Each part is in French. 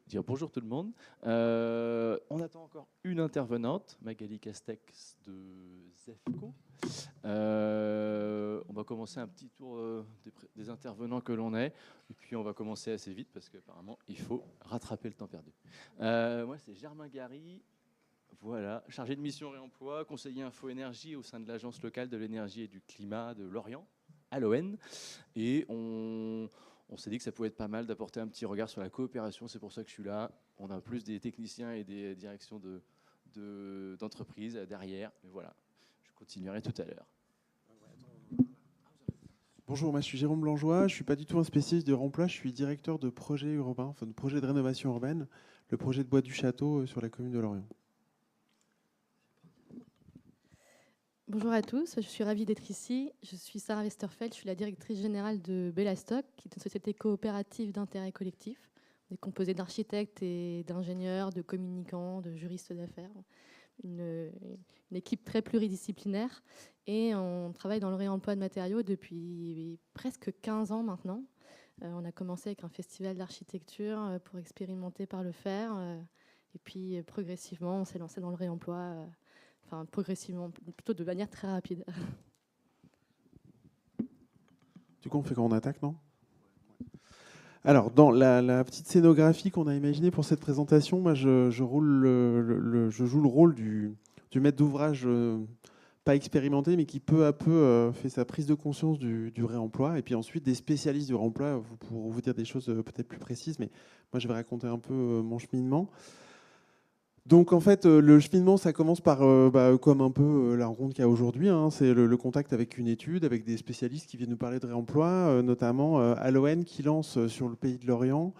dire bonjour tout le monde. On attend encore une intervenante, Magali Castex de ZEFCO. On va commencer un petit tour des intervenants que l'on est, et puis on va commencer assez vite parce qu'apparemment il faut rattraper le temps perdu. Moi c'est Germain Gary, voilà, chargé de mission réemploi, conseiller info-énergie au sein de l'Agence locale de l'énergie et du climat de Lorient, à l'ON, et on s'est dit que ça pouvait être pas mal d'apporter un petit regard sur la coopération, c'est pour ça que je suis là. On a plus des techniciens et des directions d'entreprise derrière, mais voilà, je continuerai tout à l'heure. Bonjour, moi je suis Jérôme Blangeois, je ne suis pas du tout un spécialiste de remploi, je suis directeur de projet urbain, enfin de projet de rénovation urbaine, le projet de Bois du Château sur la commune de Lorient. Bonjour à tous, je suis ravie d'être ici. Je suis Sarah Westerfeld, je suis la directrice générale de Bellastock, qui est une société coopérative d'intérêt collectif. On est composé d'architectes et d'ingénieurs, de communicants, de juristes d'affaires. Une équipe très pluridisciplinaire. Et on travaille dans le réemploi de matériaux depuis presque 15 ans maintenant. On a commencé avec un festival d'architecture pour expérimenter par le faire. Et puis progressivement, on s'est lancé dans le réemploi. Enfin, progressivement, plutôt de manière très rapide. Du coup, on fait quand on attaque, non ? Alors, dans la petite scénographie qu'on a imaginée pour cette présentation, moi, je joue le rôle du maître d'ouvrage pas expérimenté, mais qui peu à peu fait sa prise de conscience du réemploi. Et puis ensuite, des spécialistes du réemploi pour vous dire des choses peut-être plus précises. Mais moi, je vais raconter un peu mon cheminement. Donc en fait, le cheminement, ça commence par, comme un peu la rencontre qu'il y a aujourd'hui, hein, c'est le contact avec une étude, avec des spécialistes qui viennent nous parler de réemploi, notamment à l'ON qui lance sur le pays de Lorient,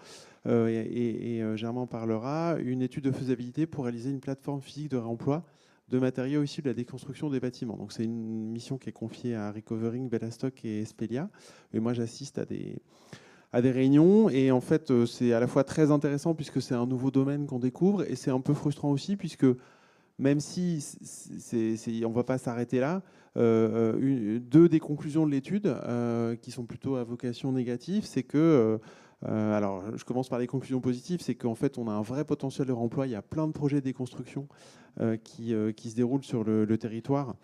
Germain en parlera, une étude de faisabilité pour réaliser une plateforme physique de réemploi de matériaux issus de la déconstruction des bâtiments. Donc c'est une mission qui est confiée à Recovering, Bellastock et Spelia. Et moi, j'assiste à des réunions. Et en fait, c'est à la fois très intéressant puisque c'est un nouveau domaine qu'on découvre, et c'est un peu frustrant aussi puisque même si on ne va pas s'arrêter là, deux des conclusions de l'étude qui sont plutôt à vocation négative, c'est que, alors je commence par les conclusions positives, c'est qu'en fait on a un vrai potentiel de remploi, il y a plein de projets de déconstruction qui se déroulent sur le territoire.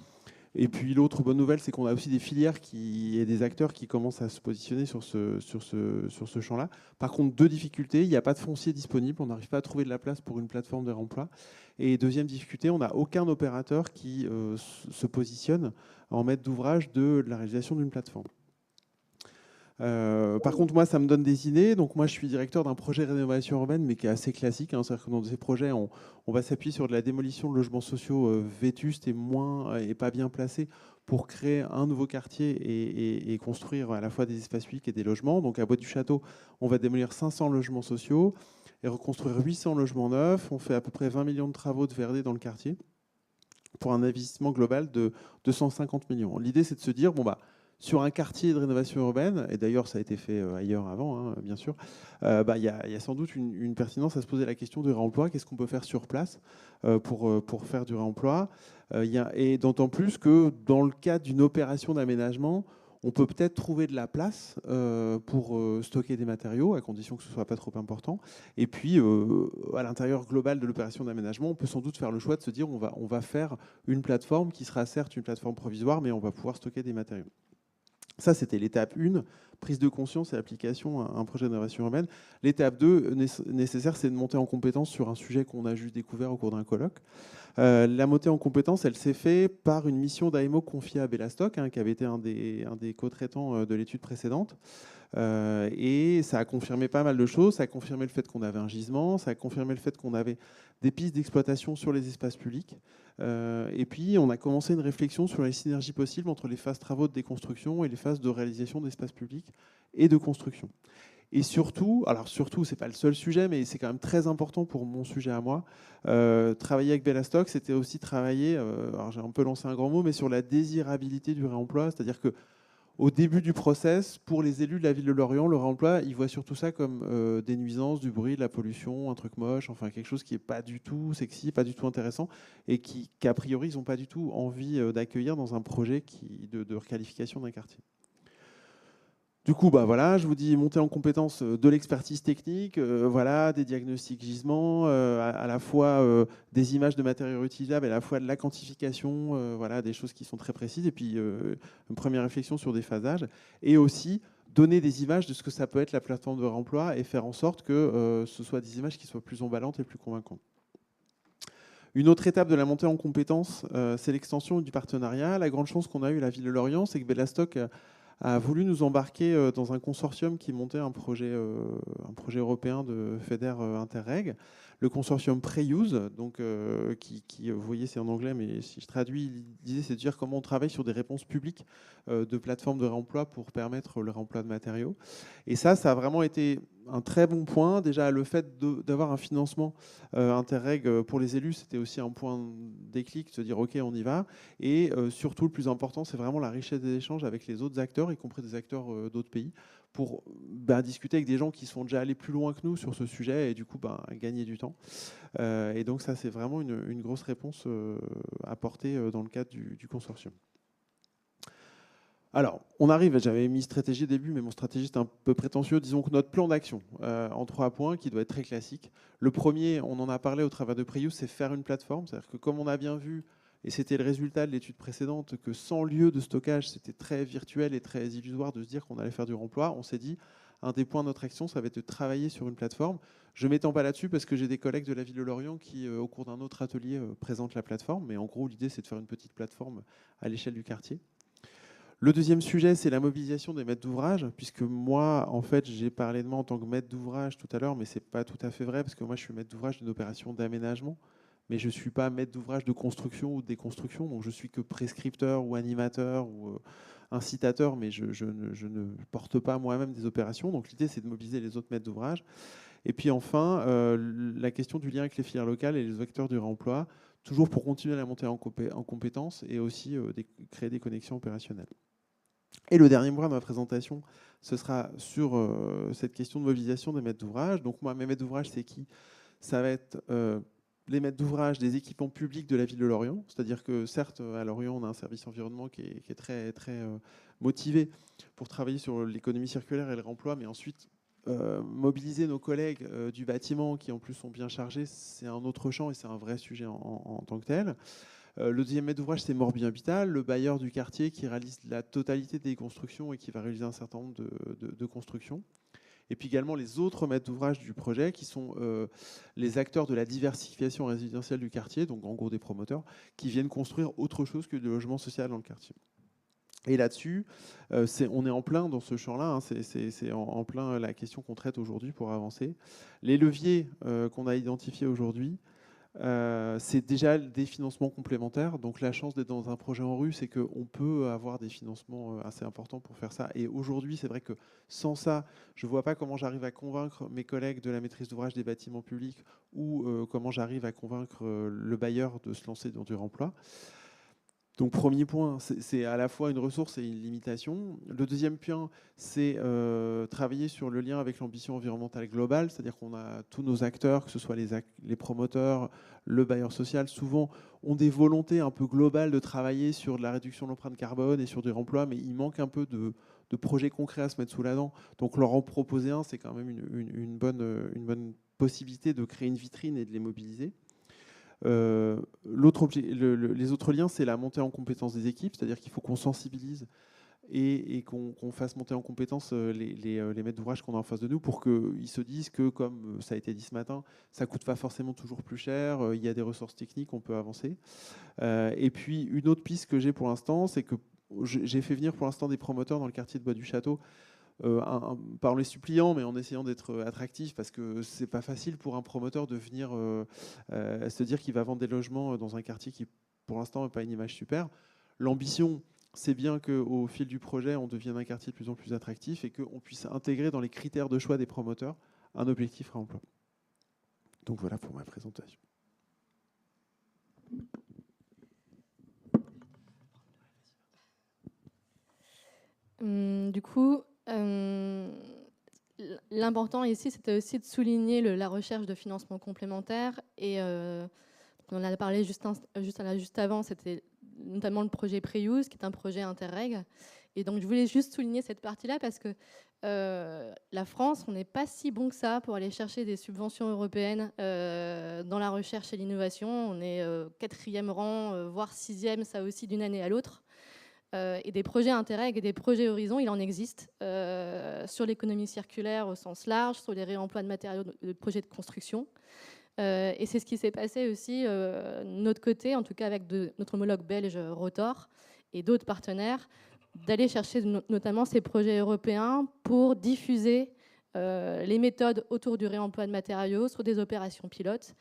Et puis l'autre bonne nouvelle, c'est qu'on a aussi des filières et des acteurs qui commencent à se positionner sur ce champ-là. Par contre, deux difficultés, il n'y a pas de foncier disponible, on n'arrive pas à trouver de la place pour une plateforme de réemploi. Et deuxième difficulté, on n'a aucun opérateur qui se positionne en maître d'ouvrage de la réalisation d'une plateforme. Par contre, moi, ça me donne des idées. Donc, moi, je suis directeur d'un projet de rénovation urbaine, mais qui est assez classique, hein. C'est-à-dire que dans ces projets, on va s'appuyer sur de la démolition de logements sociaux vétustes et pas bien placés pour créer un nouveau quartier et construire à la fois des espaces publics et des logements. Donc, à Bois du Château, on va démolir 500 logements sociaux et reconstruire 800 logements neufs. On fait à peu près 20 millions de travaux de VRD dans le quartier pour un investissement global de 250 millions. L'idée, c'est de se dire, bon, sur un quartier de rénovation urbaine, et d'ailleurs ça a été fait ailleurs avant, hein, bien sûr, il y a sans doute une pertinence à se poser la question du réemploi. Qu'est-ce qu'on peut faire sur place pour faire du réemploi, et d'autant plus que dans le cadre d'une opération d'aménagement, on peut peut-être trouver de la place pour stocker des matériaux, à condition que ce ne soit pas trop important. Et puis, à l'intérieur global de l'opération d'aménagement, on peut sans doute faire le choix de se dire on va faire une plateforme qui sera certes une plateforme provisoire, mais on va pouvoir stocker des matériaux. Ça, c'était l'étape 1, prise de conscience et application à un projet d'innovation urbaine. L'étape 2, nécessaire, c'est de monter en compétence sur un sujet qu'on a juste découvert au cours d'un colloque. La montée en compétence, elle s'est faite par une mission d'AMO confiée à Bellastock, hein, qui avait été un des co-traitants de l'étude précédente. Et ça a confirmé pas mal de choses. Ça a confirmé le fait qu'on avait un gisement, ça a confirmé le fait qu'on avait des pistes d'exploitation sur les espaces publics. Et puis, on a commencé une réflexion sur les synergies possibles entre les phases travaux de déconstruction et les phases de réalisation d'espaces publics et de construction. Et surtout, alors surtout, c'est pas le seul sujet, mais c'est quand même très important pour mon sujet à moi. Travailler avec Bellastock, c'était aussi travailler, alors j'ai un peu lancé un grand mot, mais sur la désirabilité du réemploi, c'est-à-dire que au début du process, pour les élus de la ville de Lorient, le réemploi, ils voient surtout ça comme des nuisances, du bruit, de la pollution, un truc moche, enfin quelque chose qui n'est pas du tout sexy, pas du tout intéressant, et qu'a priori, ils n'ont pas du tout envie d'accueillir dans un projet de requalification d'un quartier. Du coup, bah voilà, je vous dis monter en compétence de l'expertise technique, voilà, des diagnostics gisements, à la fois des images de matériaux utilisables, et à la fois de la quantification, voilà, des choses qui sont très précises, et puis une première réflexion sur des phasages, et aussi donner des images de ce que ça peut être la plateforme de réemploi et faire en sorte que ce soit des images qui soient plus emballantes et plus convaincantes. Une autre étape de la montée en compétences, c'est l'extension du partenariat. La grande chance qu'on a eue, la ville de Lorient, c'est que Bellastock a voulu nous embarquer dans un consortium qui montait un projet européen de FEDER Interreg, le consortium Preuse, donc, vous voyez c'est en anglais, mais si je traduis, l'idée c'est de dire comment on travaille sur des réponses publiques de plateformes de réemploi pour permettre le réemploi de matériaux. Et ça a vraiment été un très bon point. Déjà, le fait d'avoir un financement Interreg pour les élus, c'était aussi un point déclic, de se dire ok, on y va. Et surtout, le plus important, c'est vraiment la richesse des échanges avec les autres acteurs, y compris des acteurs d'autres pays, pour discuter avec des gens qui sont déjà allés plus loin que nous sur ce sujet et du coup gagner du temps. Et donc ça, c'est vraiment une grosse réponse apportée dans le cadre du consortium. Alors, on arrive, j'avais mis stratégie au début, mais mon stratégie est un peu prétentieux. Disons que notre plan d'action, en 3 points, qui doit être très classique. Le premier, on en a parlé au travers de Preuse, c'est faire une plateforme. C'est-à-dire que comme on a bien vu, et c'était le résultat de l'étude précédente, que sans lieu de stockage, c'était très virtuel et très illusoire de se dire qu'on allait faire du remploi, on s'est dit, un des points de notre action, ça va être de travailler sur une plateforme. Je ne m'étends pas là-dessus parce que j'ai des collègues de la ville de Lorient qui, au cours d'un autre atelier, présentent la plateforme. Mais en gros, l'idée, c'est de faire une petite plateforme à l'échelle du quartier. Le deuxième sujet, c'est la mobilisation des maîtres d'ouvrage, puisque moi, en fait, j'ai parlé de moi en tant que maître d'ouvrage tout à l'heure, mais ce n'est pas tout à fait vrai, parce que moi, je suis maître d'ouvrage d'une opération d'aménagement, mais je ne suis pas maître d'ouvrage de construction ou de déconstruction, donc je suis que prescripteur ou animateur ou incitateur, mais je ne porte pas moi-même des opérations. Donc l'idée, c'est de mobiliser les autres maîtres d'ouvrage. Et puis enfin, la question du lien avec les filières locales et les acteurs du réemploi, toujours pour continuer à monter en compétences et aussi créer des connexions opérationnelles. Et le dernier point de ma présentation, ce sera sur cette question de mobilisation des maîtres d'ouvrage. Donc moi, mes maîtres d'ouvrage, c'est qui? Ça va être les maîtres d'ouvrage des équipements publics de la ville de Lorient. C'est-à-dire que certes, à Lorient, on a un service environnement qui est très, très motivé pour travailler sur l'économie circulaire et le réemploi, mais ensuite, mobiliser nos collègues du bâtiment qui en plus sont bien chargés, c'est un autre champ et c'est un vrai sujet en tant que tel. Le deuxième maître d'ouvrage, c'est Morbihan Habitat, le bailleur du quartier qui réalise la totalité des constructions et qui va réaliser un certain nombre de constructions. Et puis également les autres maîtres d'ouvrage du projet qui sont les acteurs de la diversification résidentielle du quartier, donc en gros des promoteurs, qui viennent construire autre chose que du logement social dans le quartier. Et là-dessus, on est en plein dans ce champ-là, hein, c'est en plein la question qu'on traite aujourd'hui pour avancer. Les leviers qu'on a identifiés aujourd'hui, c'est déjà des financements complémentaires. Donc la chance d'être dans un projet en rue, c'est qu'on peut avoir des financements assez importants pour faire ça. Et aujourd'hui, c'est vrai que sans ça, je ne vois pas comment j'arrive à convaincre mes collègues de la maîtrise d'ouvrage des bâtiments publics ou comment j'arrive à convaincre le bailleur de se lancer dans du remploi. Donc premier point, c'est à la fois une ressource et une limitation. Le deuxième point, c'est travailler sur le lien avec l'ambition environnementale globale, c'est-à-dire qu'on a tous nos acteurs, que ce soit les promoteurs, le bailleur social, souvent ont des volontés un peu globales de travailler sur de la réduction de l'empreinte carbone et sur du remploi, mais il manque un peu de projets concrets à se mettre sous la dent. Donc leur en proposer un, c'est quand même une bonne possibilité de créer une vitrine et de les mobiliser. Les autres liens, c'est la montée en compétence des équipes, c'est-à-dire qu'il faut qu'on sensibilise et qu'on fasse monter en compétence les maîtres d'ouvrage qu'on a en face de nous pour qu'ils se disent que, comme ça a été dit ce matin, ça ne coûte pas forcément toujours plus cher, il y a des ressources techniques, on peut avancer. Et puis, une autre piste que j'ai pour l'instant, c'est que j'ai fait venir pour l'instant des promoteurs dans le quartier de Bois du Château, pas en les suppliant, mais en essayant d'être attractif, parce que c'est pas facile pour un promoteur de venir se dire qu'il va vendre des logements dans un quartier qui, pour l'instant, n'a pas une image super. L'ambition, c'est bien qu'au fil du projet, on devienne un quartier de plus en plus attractif et qu'on puisse intégrer dans les critères de choix des promoteurs un objectif réemploi. Donc voilà pour ma présentation. Du coup, l'important ici, c'était aussi de souligner la recherche de financement complémentaire. Et on en a parlé juste avant, c'était notamment le projet Preuse, qui est un projet Interreg. Et donc, je voulais juste souligner cette partie-là parce que la France, on n'est pas si bon que ça pour aller chercher des subventions européennes dans la recherche et l'innovation. On est 4e rang, voire 6e, ça aussi d'une année à l'autre. Et des projets Interreg et des projets Horizon, il en existe sur l'économie circulaire au sens large, sur les réemplois de matériaux de projets de construction. Et c'est ce qui s'est passé aussi de notre côté, en tout cas avec notre homologue belge Rotor et d'autres partenaires, d'aller chercher notamment ces projets européens pour diffuser les méthodes autour du réemploi de matériaux sur des opérations pilotes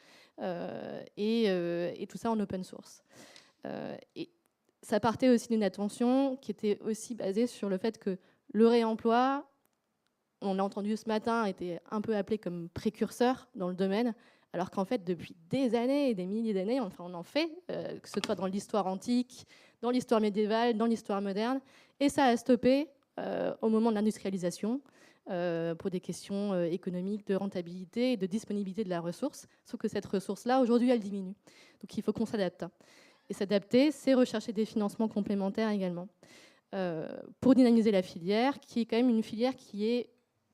et tout ça en open source. Et ça partait aussi d'une attention qui était aussi basée sur le fait que le réemploi, on l'a entendu ce matin, était un peu appelé comme précurseur dans le domaine, alors qu'en fait, depuis des années et des milliers d'années, on en fait, que ce soit dans l'histoire antique, dans l'histoire médiévale, dans l'histoire moderne, et ça a stoppé au moment de l'industrialisation pour des questions économiques, de rentabilité et de disponibilité de la ressource, sauf que cette ressource-là, aujourd'hui, elle diminue. Donc il faut qu'on s'adapte. Et s'adapter, c'est rechercher des financements complémentaires également, pour dynamiser la filière, qui est quand même une filière qui est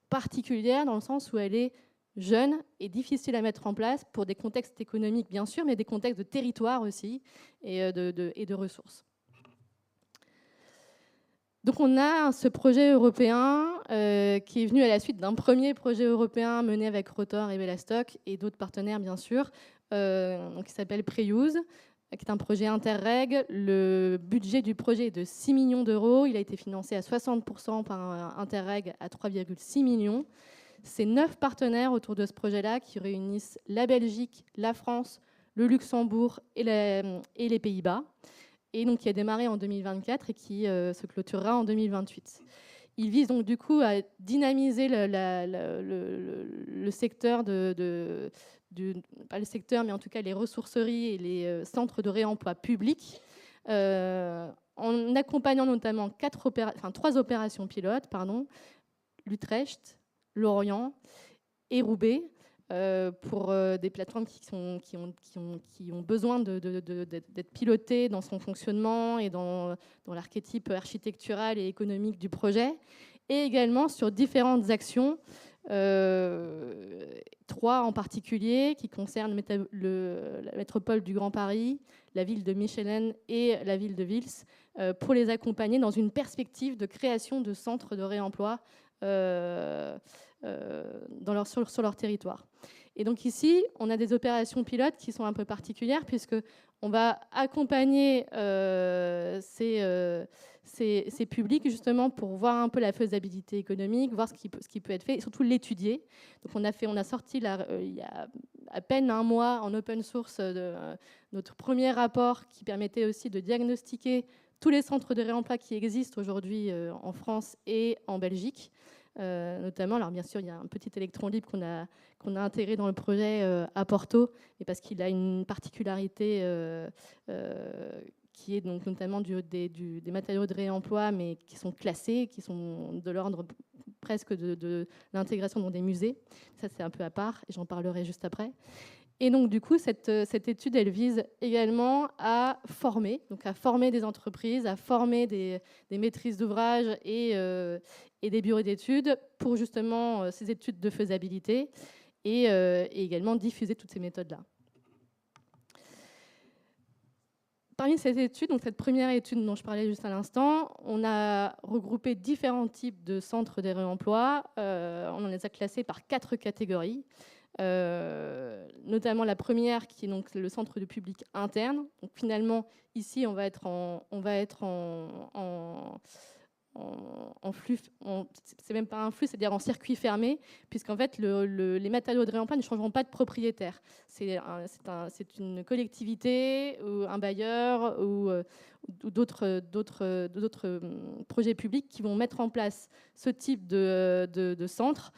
particulière dans le sens où elle est jeune et difficile à mettre en place pour des contextes économiques, bien sûr, mais des contextes de territoire aussi et de ressources. Donc on a ce projet européen qui est venu à la suite d'un premier projet européen mené avec Rotor et Bellastock et d'autres partenaires, bien sûr, qui s'appelle Preuse, qui est un projet Interreg. Le budget du projet est de 6 millions d'euros. Il a été financé à 60% par Interreg à 3,6 millions. C'est 9 partenaires autour de ce projet-là qui réunissent la Belgique, la France, le Luxembourg et les Pays-Bas. Et donc qui a démarré en 2024 et qui se clôturera en 2028. Il vise donc du coup à dynamiser le secteur pas le secteur, mais en tout cas les ressourceries et les centres de réemploi publics, en accompagnant notamment 3 opérations pilotes, l'Utrecht, Lorient et Roubaix, pour des plateformes qui ont besoin d'être pilotées dans son fonctionnement et dans l'archétype architectural et économique du projet, et également sur différentes actions, 3 en particulier, qui concernent la métropole du Grand Paris, la ville de Mechelen et la ville de Vils, pour les accompagner dans une perspective de création de centres de réemploi sur leur territoire. Et donc ici, on a des opérations pilotes qui sont un peu particulières puisqu'on va accompagner ces publics justement pour voir un peu la faisabilité économique, voir ce qui peut être fait et surtout l'étudier. Donc on a sorti il y a à peine un mois en open source notre premier rapport qui permettait aussi de diagnostiquer tous les centres de réemploi qui existent aujourd'hui en France et en Belgique. Notamment, alors bien sûr, il y a un petit électron libre qu'on a intégré dans le projet à Porto, mais parce qu'il a une particularité qui est donc notamment des matériaux de réemploi, mais qui sont classés, qui sont de l'ordre presque de l'intégration dans des musées. Ça, c'est un peu à part, et j'en parlerai juste après. Et donc, du coup, cette étude, elle vise également à former des entreprises, à former des maîtrises d'ouvrage et des bureaux d'études pour justement ces études de faisabilité et également diffuser toutes ces méthodes-là. Parmi ces études, donc cette première étude dont je parlais juste à l'instant, on a regroupé différents types de centres de réemploi. On les a classés par 4 catégories. Notamment la première qui est donc le centre de public interne. Donc finalement ici on va être en flux, c'est même pas un flux, c'est-à-dire en circuit fermé, puisqu'en fait les matériaux de réemploi ne changeront pas de propriétaire. C'est une collectivité ou un bailleur ou d'autres projets publics qui vont mettre en place ce type de centre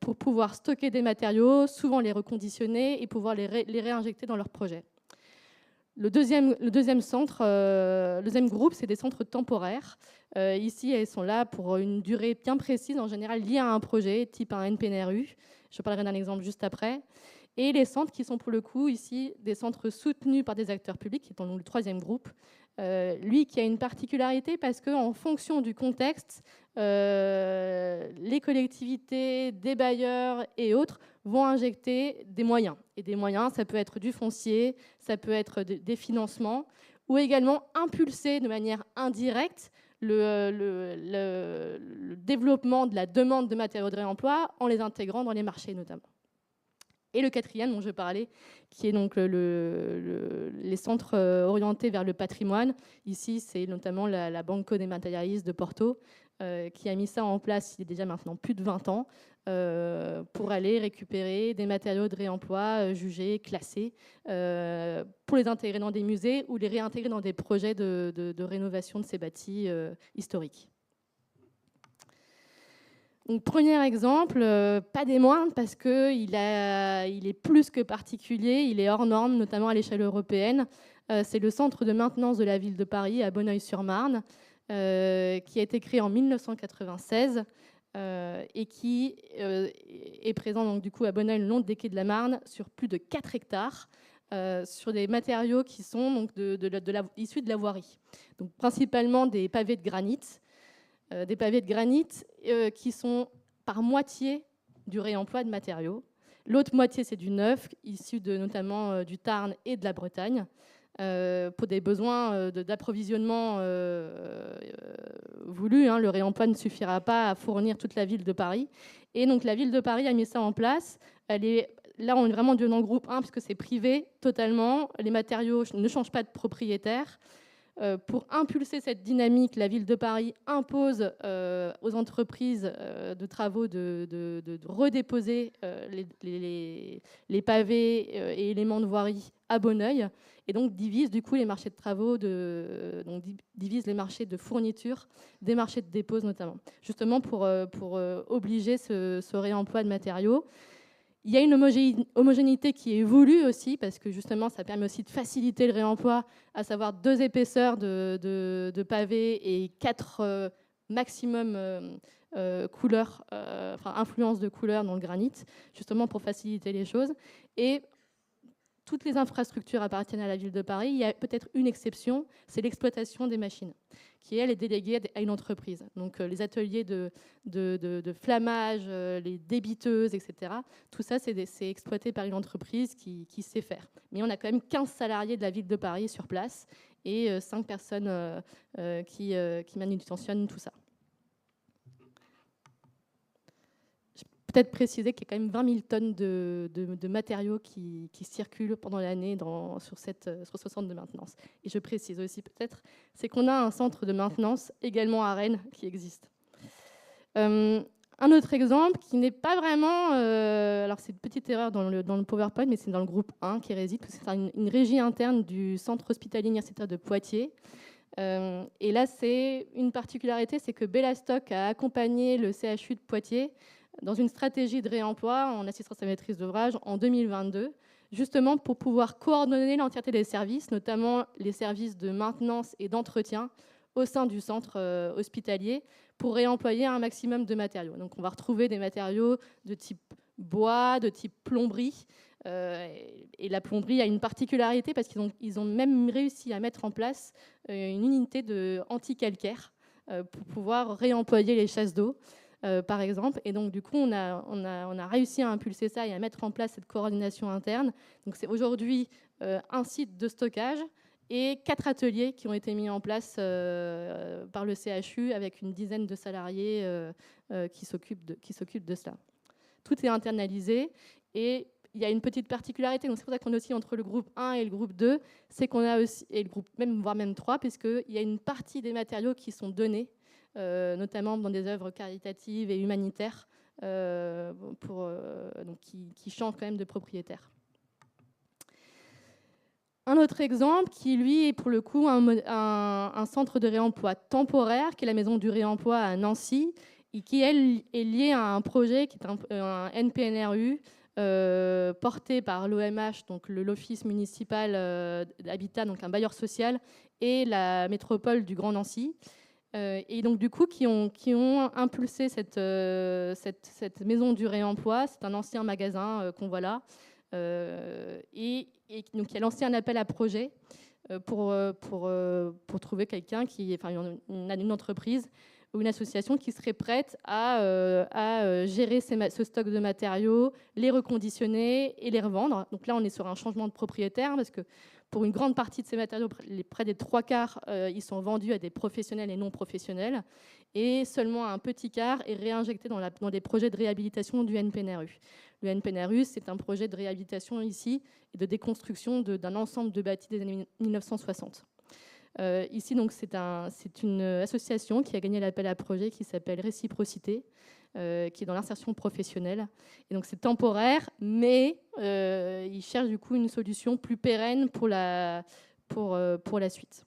pour pouvoir stocker des matériaux, souvent les reconditionner et pouvoir les réinjecter dans leur projet. Le deuxième groupe, c'est des centres temporaires. Ici, elles sont là pour une durée bien précise, en général liée à un projet, type un NPNRU. Je parlerai d'un exemple juste après. et les centres qui sont pour le coup ici des centres soutenus par des acteurs publics, qui est dans le troisième groupe. Lui qui a une particularité parce qu'en fonction du contexte, les collectivités, des bailleurs et autres vont injecter des moyens. Et des moyens, ça peut être du foncier, ça peut être des financements, ou également impulser de manière indirecte le développement de la demande de matériaux de réemploi en les intégrant dans les marchés notamment. Et le quatrième dont je parlais, qui est donc les centres orientés vers le patrimoine. Ici, c'est notamment la Banco des Materiais de Porto, qui a mis ça en place il y a déjà maintenant plus de 20 ans, pour aller récupérer des matériaux de réemploi jugés, classés, pour les intégrer dans des musées ou les réintégrer dans des projets de rénovation de ces bâtis historiques. Donc, premier exemple, pas des moindres, parce qu'il est plus que particulier, il est hors norme, notamment à l'échelle européenne. C'est le centre de maintenance de la ville de Paris, à Bonneuil-sur-Marne, qui a été créé en 1996 et qui est présent donc, du coup, à Bonneuil, le long des quais de la Marne, sur plus de 4 hectares, sur des matériaux qui sont donc, issus de la voirie. Donc, principalement des pavés de granit, qui sont par moitié du réemploi de matériaux. L'autre moitié, c'est du neuf, issu notamment du Tarn et de la Bretagne, pour des besoins d'approvisionnement voulus. Le réemploi ne suffira pas à fournir toute la ville de Paris. Et donc la ville de Paris a mis ça en place. Là, on est vraiment dans le groupe 1, puisque c'est privé totalement. Les matériaux ne changent pas de propriétaire. Pour impulser cette dynamique, la ville de Paris impose aux entreprises de travaux de redéposer les pavés et éléments de voirie à Bonneuil, et donc divise du coup les marchés de travaux, divise les marchés de fourniture des marchés de dépose notamment, justement pour obliger ce réemploi de matériaux. Il y a une homogénéité qui est voulue aussi, parce que justement, ça permet aussi de faciliter le réemploi, à savoir 2 épaisseurs de pavés et 4 maximum couleurs, influence de couleurs dans le granit, justement pour faciliter les choses. Et toutes les infrastructures appartiennent à la ville de Paris. Il y a peut-être une exception, c'est l'exploitation des machines, qui, elle, est déléguée à une entreprise. Donc les ateliers de flammage, les débiteuses, etc., tout ça, c'est exploité par une entreprise qui sait faire. Mais on a quand même 15 salariés de la ville de Paris sur place et 5 personnes qui manutentionnent tout ça. Peut-être préciser qu'il y a quand même 20 000 tonnes de matériaux qui circulent pendant l'année sur ce centre de maintenance. Et je précise aussi peut-être, c'est qu'on a un centre de maintenance également à Rennes qui existe. Un autre exemple qui n'est pas vraiment... alors c'est une petite erreur dans le PowerPoint, mais c'est dans le groupe 1 qui réside, parce que c'est une régie interne du centre hospitalier universitaire de Poitiers. Et là, c'est une particularité, c'est que Bellastock a accompagné le CHU de Poitiers dans une stratégie de réemploi en assistance à maîtrise d'ouvrage en 2022, justement pour pouvoir coordonner l'entièreté des services, notamment les services de maintenance et d'entretien au sein du centre hospitalier, pour réemployer un maximum de matériaux. Donc on va retrouver des matériaux de type bois, de type plomberie. Et la plomberie a une particularité parce qu'ils ont même réussi à mettre en place une unité anti-calcaire pour pouvoir réemployer les chasses d'eau. Par exemple, et donc du coup on a réussi à impulser ça et à mettre en place cette coordination interne. Donc c'est aujourd'hui un site de stockage et 4 ateliers qui ont été mis en place par le CHU avec une dizaine de salariés qui s'occupent de cela. Tout est internalisé et il y a une petite particularité, donc c'est pour ça qu'on est aussi entre le groupe 1 et le groupe 2, c'est qu'on a aussi, et le groupe voire même 3, puisqu'il y a une partie des matériaux qui sont donnés, notamment dans des œuvres caritatives et humanitaires, donc qui changent quand même de propriétaire. Un autre exemple qui, lui, est pour le coup un centre de réemploi temporaire, qui est la Maison du Réemploi à Nancy, et qui, elle, est lié à un projet qui est un NPNRU porté par l'OMH, donc l'Office municipal d'habitat, donc un bailleur social, et la métropole du Grand Nancy. Et donc du coup qui ont impulsé cette maison du réemploi. C'est un ancien magasin qu'on voit là, Donc qui a lancé un appel à projet pour trouver quelqu'un une entreprise ou une association qui serait prête à gérer ce stock de matériaux, les reconditionner et les revendre. Donc là, on est sur un changement de propriétaire parce que pour une grande partie de ces matériaux, près des 3/4, ils sont vendus à des professionnels et non professionnels. Et seulement un petit quart est réinjecté dans des projets de réhabilitation du NPNRU. Le NPNRU, c'est un projet de réhabilitation ici et de déconstruction d'un ensemble de bâtis des années 1960. Ici, donc, c'est une association qui a gagné l'appel à projet qui s'appelle Réciprocité, qui est dans l'insertion professionnelle. Et donc, c'est temporaire, mais ils cherchent du coup une solution plus pérenne pour la suite.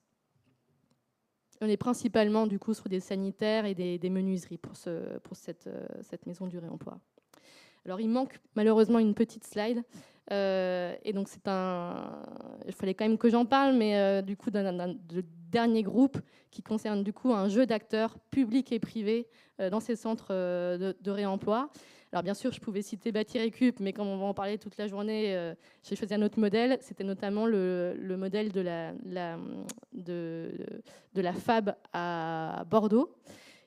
On est principalement du coup sur des sanitaires et des menuiseries pour cette maison du réemploi. Alors, il manque malheureusement une petite slide. Et donc, il fallait quand même que j'en parle, mais du coup, de dernier groupe qui concerne du coup un jeu d'acteurs publics et privés dans ces centres de réemploi. Alors, bien sûr, je pouvais citer Bâti-Récup, mais comme on va en parler toute la journée, j'ai choisi un autre modèle. C'était notamment le modèle de la FAB à Bordeaux,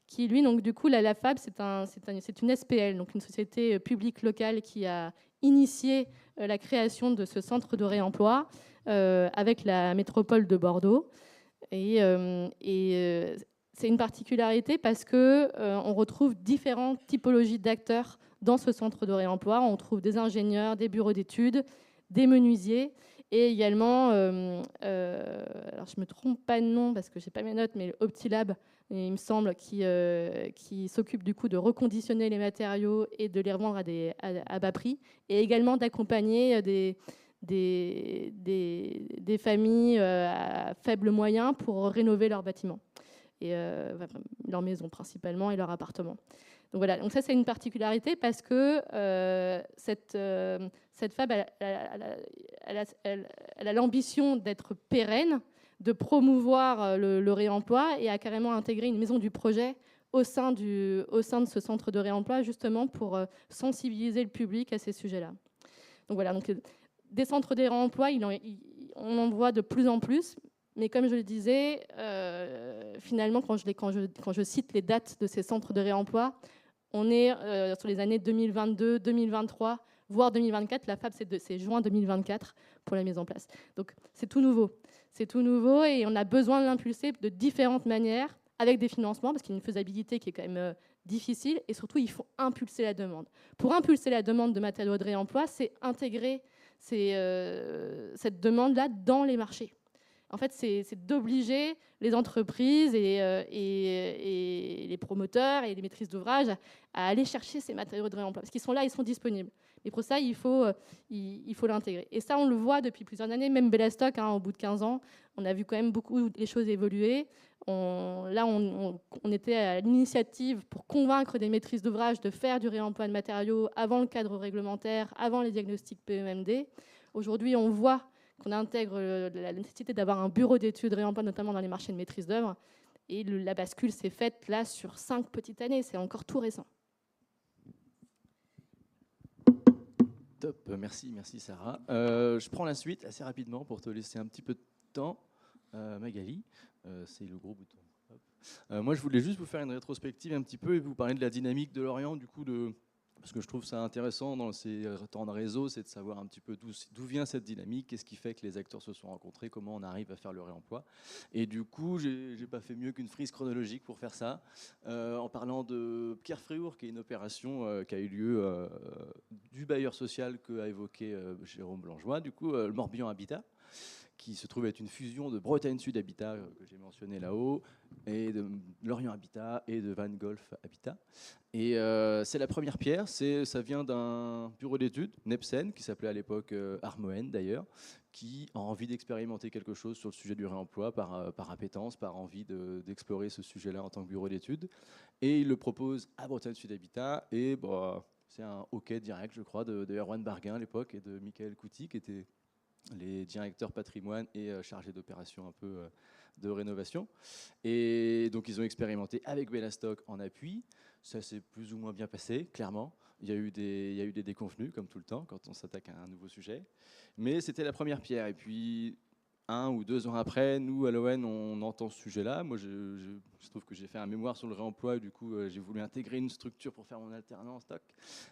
qui, lui, donc, du coup, la FAB, c'est une SPL, donc une société publique locale qui a initié la création de ce centre de réemploi avec la métropole de Bordeaux. Et c'est une particularité parce qu'on retrouve différentes typologies d'acteurs dans ce centre de réemploi. On trouve des ingénieurs, des bureaux d'études, des menuisiers et également, alors je ne me trompe pas de nom parce que je n'ai pas mes notes, mais Optilab, il me semble, qui s'occupe du coup de reconditionner les matériaux et de les revendre à bas prix, et également d'accompagner des familles à faibles moyens pour rénover leurs bâtiments, et leurs maisons principalement et leurs appartements. Donc voilà, donc ça c'est une particularité parce que cette FAB, elle a l'ambition d'être pérenne, de promouvoir le réemploi et a carrément intégré une maison du projet au sein de ce centre de réemploi, justement pour sensibiliser le public à ces sujets-là. Donc voilà, donc, des centres de réemploi, on en voit de plus en plus, mais comme je le disais, finalement, quand je cite les dates de ces centres de réemploi, on est sur les années 2022, 2023, voire 2024. La FAB, c'est juin 2024 pour la mise en place. Donc c'est tout nouveau. C'est tout nouveau et on a besoin de l'impulser de différentes manières, avec des financements, parce qu'il y a une faisabilité qui est quand même difficile, et surtout, il faut impulser la demande. Pour impulser la demande de matériaux de réemploi, c'est intégrer cette demande-là dans les marchés. En fait, c'est d'obliger les entreprises et les promoteurs et les maîtrises d'ouvrage à aller chercher ces matériaux de réemploi. Parce qu'ils sont là, ils sont disponibles. Et pour ça, il faut l'intégrer. Et ça, on le voit depuis plusieurs années. Même Bellastock, au bout de 15 ans, on a vu quand même beaucoup les choses évoluer. On était à l'initiative pour convaincre des maîtrises d'ouvrage de faire du réemploi de matériaux avant le cadre réglementaire, avant les diagnostics PEMD. Aujourd'hui, on voit qu'on intègre la nécessité d'avoir un bureau d'études réemploi, notamment dans les marchés de maîtrise d'œuvre. Et la bascule s'est faite là sur 5 petites années. C'est encore tout récent. Top, merci Sarah. Je prends la suite assez rapidement pour te laisser un petit peu de temps. Magali, c'est le gros bouton. Moi, je voulais juste vous faire une rétrospective un petit peu et vous parler de la dynamique de Lorient, du coup, parce que je trouve ça intéressant dans ces temps de réseau, c'est de savoir un petit peu d'où vient cette dynamique, qu'est-ce qui fait que les acteurs se sont rencontrés, comment on arrive à faire le réemploi. Et du coup, j'ai pas fait mieux qu'une frise chronologique pour faire ça, en parlant de Pierre Fréhour, qui est une opération qui a eu lieu du bailleur social qu'a évoqué Jérôme Blangeois, du coup, le Morbihan Habitat, qui se trouve être une fusion de Bretagne Sud Habitat, que j'ai mentionné là-haut, et de Lorient Habitat et de Van Golf Habitat. Et c'est la première pierre, ça vient d'un bureau d'études, Nepsen, qui s'appelait à l'époque Armoen d'ailleurs, qui a envie d'expérimenter quelque chose sur le sujet du réemploi par appétence, par envie d'explorer ce sujet-là en tant que bureau d'études. Et il le propose à Bretagne Sud Habitat, et c'est un OK direct, je crois, de Erwan Barguin à l'époque et de Michael Couty, qui était les directeurs patrimoine et chargés d'opérations un peu de rénovation. Et donc, ils ont expérimenté avec Bellastock en appui. Ça s'est plus ou moins bien passé, clairement. Il y a eu des déconvenus, comme tout le temps, quand on s'attaque à un nouveau sujet. Mais c'était la première pierre. Et puis, 1 ou 2 ans après, nous, à l'ON, on entend ce sujet-là. Moi, je trouve que j'ai fait un mémoire sur le réemploi. Et du coup, j'ai voulu intégrer une structure pour faire mon alternance. Toc.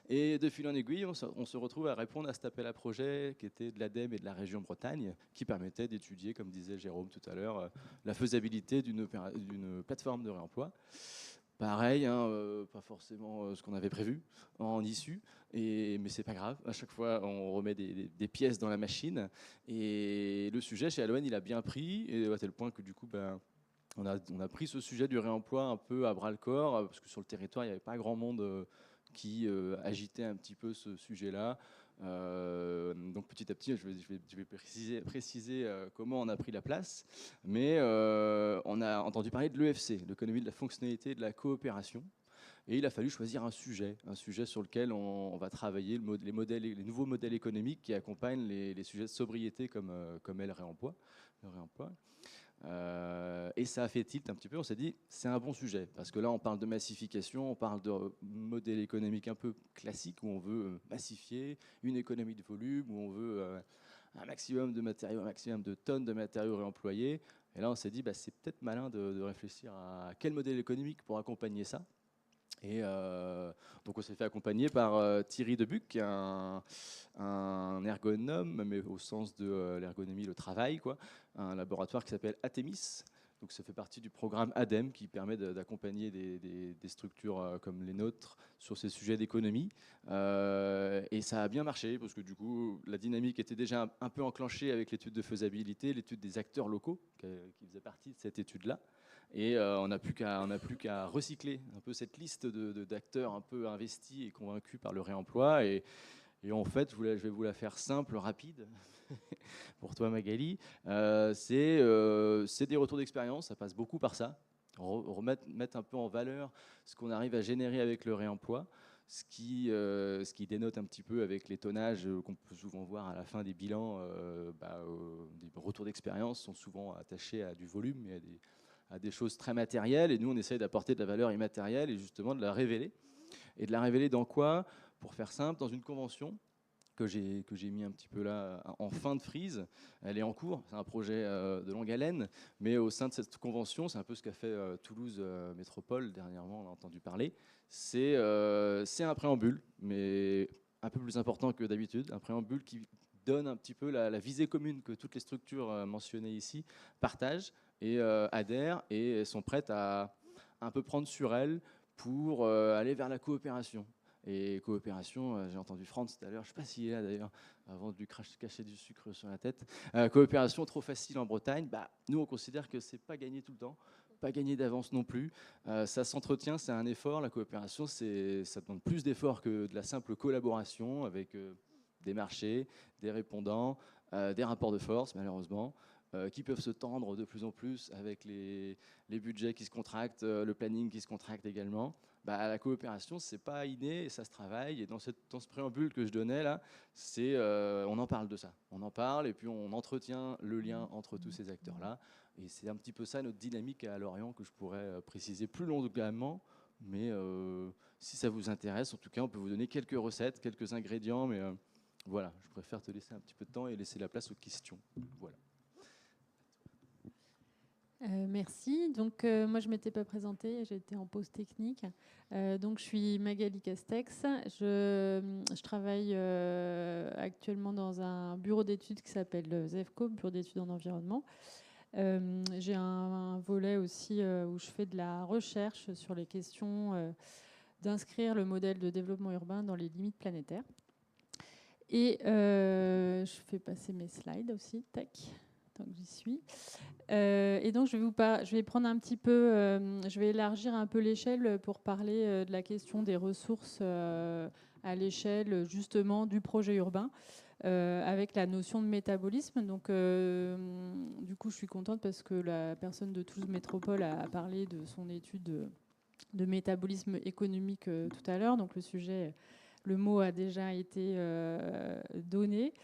Et de fil en aiguille, on se retrouve à répondre à cet appel à projet qui était de l'ADEME et de la région Bretagne, qui permettait d'étudier, comme disait Jérôme tout à l'heure, la faisabilité d'une plateforme de réemploi. Pareil, hein, pas forcément ce qu'on avait prévu en issue, mais c'est pas grave. À chaque fois, on remet des pièces dans la machine. Et le sujet chez Aloën, il a bien pris, et à tel point que du coup, on a pris ce sujet du réemploi un peu à bras le corps, parce que sur le territoire, il n'y avait pas grand monde qui agitait un petit peu ce sujet-là. Donc petit à petit, je vais préciser comment on a pris la place, mais on a entendu parler de l'EFC, l'économie de la fonctionnalité et de la coopération, et il a fallu choisir un sujet sur lequel on va travailler les nouveaux modèles économiques qui accompagnent les sujets de sobriété comme est le réemploi. Et ça a fait tilt un petit peu, on s'est dit c'est un bon sujet, parce que là on parle de massification, on parle de modèle économique un peu classique, où on veut massifier une économie de volume, où on veut un maximum de matériaux, un maximum de tonnes de matériaux réemployés. Et là on s'est dit c'est peut-être malin de réfléchir à quel modèle économique pour accompagner ça. Et donc on s'est fait accompagner par Thierry Debuc, qui est un ergonome, mais au sens de l'ergonomie, le travail, quoi, un laboratoire qui s'appelle Atemis. Donc ça fait partie du programme ADEME qui permet d'accompagner des structures comme les nôtres sur ces sujets d'économie. Et ça a bien marché parce que du coup la dynamique était déjà un peu enclenchée avec l'étude de faisabilité, l'étude des acteurs locaux qui faisait partie de cette étude-là. Et on n'a plus qu'à recycler un peu cette liste d'acteurs un peu investis et convaincus par le réemploi. Et en fait, je vais vous la faire simple, rapide, pour toi Magali. C'est des retours d'expérience, ça passe beaucoup par ça. Mettre un peu en valeur ce qu'on arrive à générer avec le réemploi, ce qui dénote un petit peu avec les tonnages qu'on peut souvent voir à la fin des bilans. Des retours d'expérience sont souvent attachés à du volume et à des choses très matérielles, et nous on essaye d'apporter de la valeur immatérielle et justement de la révéler. Et de la révéler dans quoi? Pour faire simple, dans une convention que j'ai mis un petit peu là en fin de frise. Elle est en cours, c'est un projet de longue haleine, mais au sein de cette convention, c'est un peu ce qu'a fait Toulouse Métropole dernièrement, on a entendu parler. C'est un préambule, mais un peu plus important que d'habitude, un préambule qui donne un petit peu la visée commune que toutes les structures mentionnées ici partagent et adhèrent et sont prêtes à un peu prendre sur elles pour aller vers la coopération. Et coopération, j'ai entendu Franz tout à l'heure, je ne sais pas s'il est là d'ailleurs, avant de lui cacher du sucre sur la tête. Coopération trop facile en Bretagne, nous on considère que ce n'est pas gagné tout le temps, pas gagné d'avance non plus. Ça s'entretient, c'est un effort, la coopération, ça demande plus d'efforts que de la simple collaboration avec des marchés, des répondants, des rapports de force malheureusement. Qui peuvent se tendre de plus en plus avec les budgets qui se contractent, le planning qui se contracte également. La coopération, c'est pas inné et ça se travaille. Et dans ce préambule que je donnais là, on en parle de ça. On en parle et puis on entretient le lien entre tous ces acteurs-là. Et c'est un petit peu ça notre dynamique à Lorient que je pourrais préciser plus longuement. Mais si ça vous intéresse, en tout cas, on peut vous donner quelques recettes, quelques ingrédients. Mais voilà, je préfère te laisser un petit peu de temps et laisser la place aux questions. Voilà. Merci. Donc, moi, je ne m'étais pas présentée, j'étais en pause technique. Donc, je suis Magali Castex. Je travaille actuellement dans un bureau d'études qui s'appelle ZEFCO, bureau d'études en environnement. J'ai un volet aussi où je fais de la recherche sur les questions d'inscrire le modèle de développement urbain dans les limites planétaires. Et je fais passer mes slides aussi, tac, tant que j'y suis. Et donc, je vais prendre un petit peu, je vais élargir un peu l'échelle pour parler de la question des ressources à l'échelle justement du projet urbain, avec la notion de métabolisme. Donc, du coup, je suis contente parce que la personne de Toulouse Métropole a parlé de son étude de métabolisme économique tout à l'heure. Donc, le mot a déjà été donné.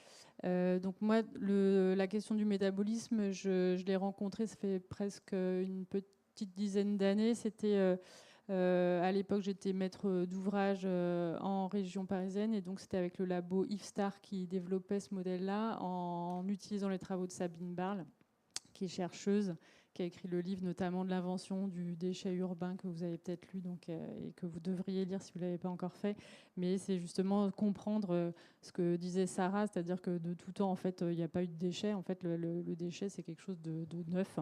Donc moi, la question du métabolisme, je l'ai rencontrée, ça fait presque une petite dizaine d'années. C'était À l'époque, j'étais maître d'ouvrage en région parisienne, et donc c'était avec le labo IFSTAR qui développait ce modèle-là en utilisant les travaux de Sabine Barle, qui est chercheuse, qui a écrit le livre notamment de l'invention du déchet urbain, que vous avez peut-être lu et que vous devriez lire si vous ne l'avez pas encore fait. Mais c'est justement comprendre ce que disait Sarah, c'est-à-dire que de tout temps, en fait, il n'y a pas eu de déchet. En fait, le déchet, c'est quelque chose de neuf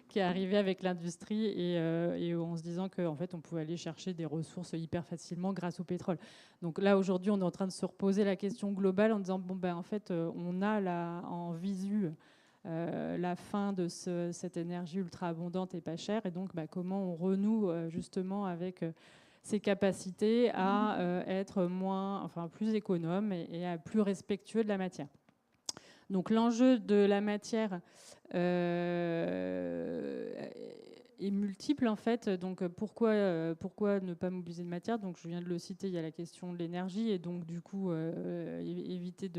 qui est arrivé avec l'industrie et en se disant qu'en fait, on pouvait aller chercher des ressources hyper facilement grâce au pétrole. Donc là, aujourd'hui, on est en train de se reposer la question globale en disant, bon, ben, en fait, on a là en visu la fin de cette énergie ultra abondante et pas chère, et donc comment on renoue justement avec ces capacités à être plus économe et à plus respectueux de la matière. Donc l'enjeu de la matière est multiple en fait. Donc pourquoi ne pas mobiliser de matière? Donc je viens de le citer, il y a la question de l'énergie et donc du coup éviter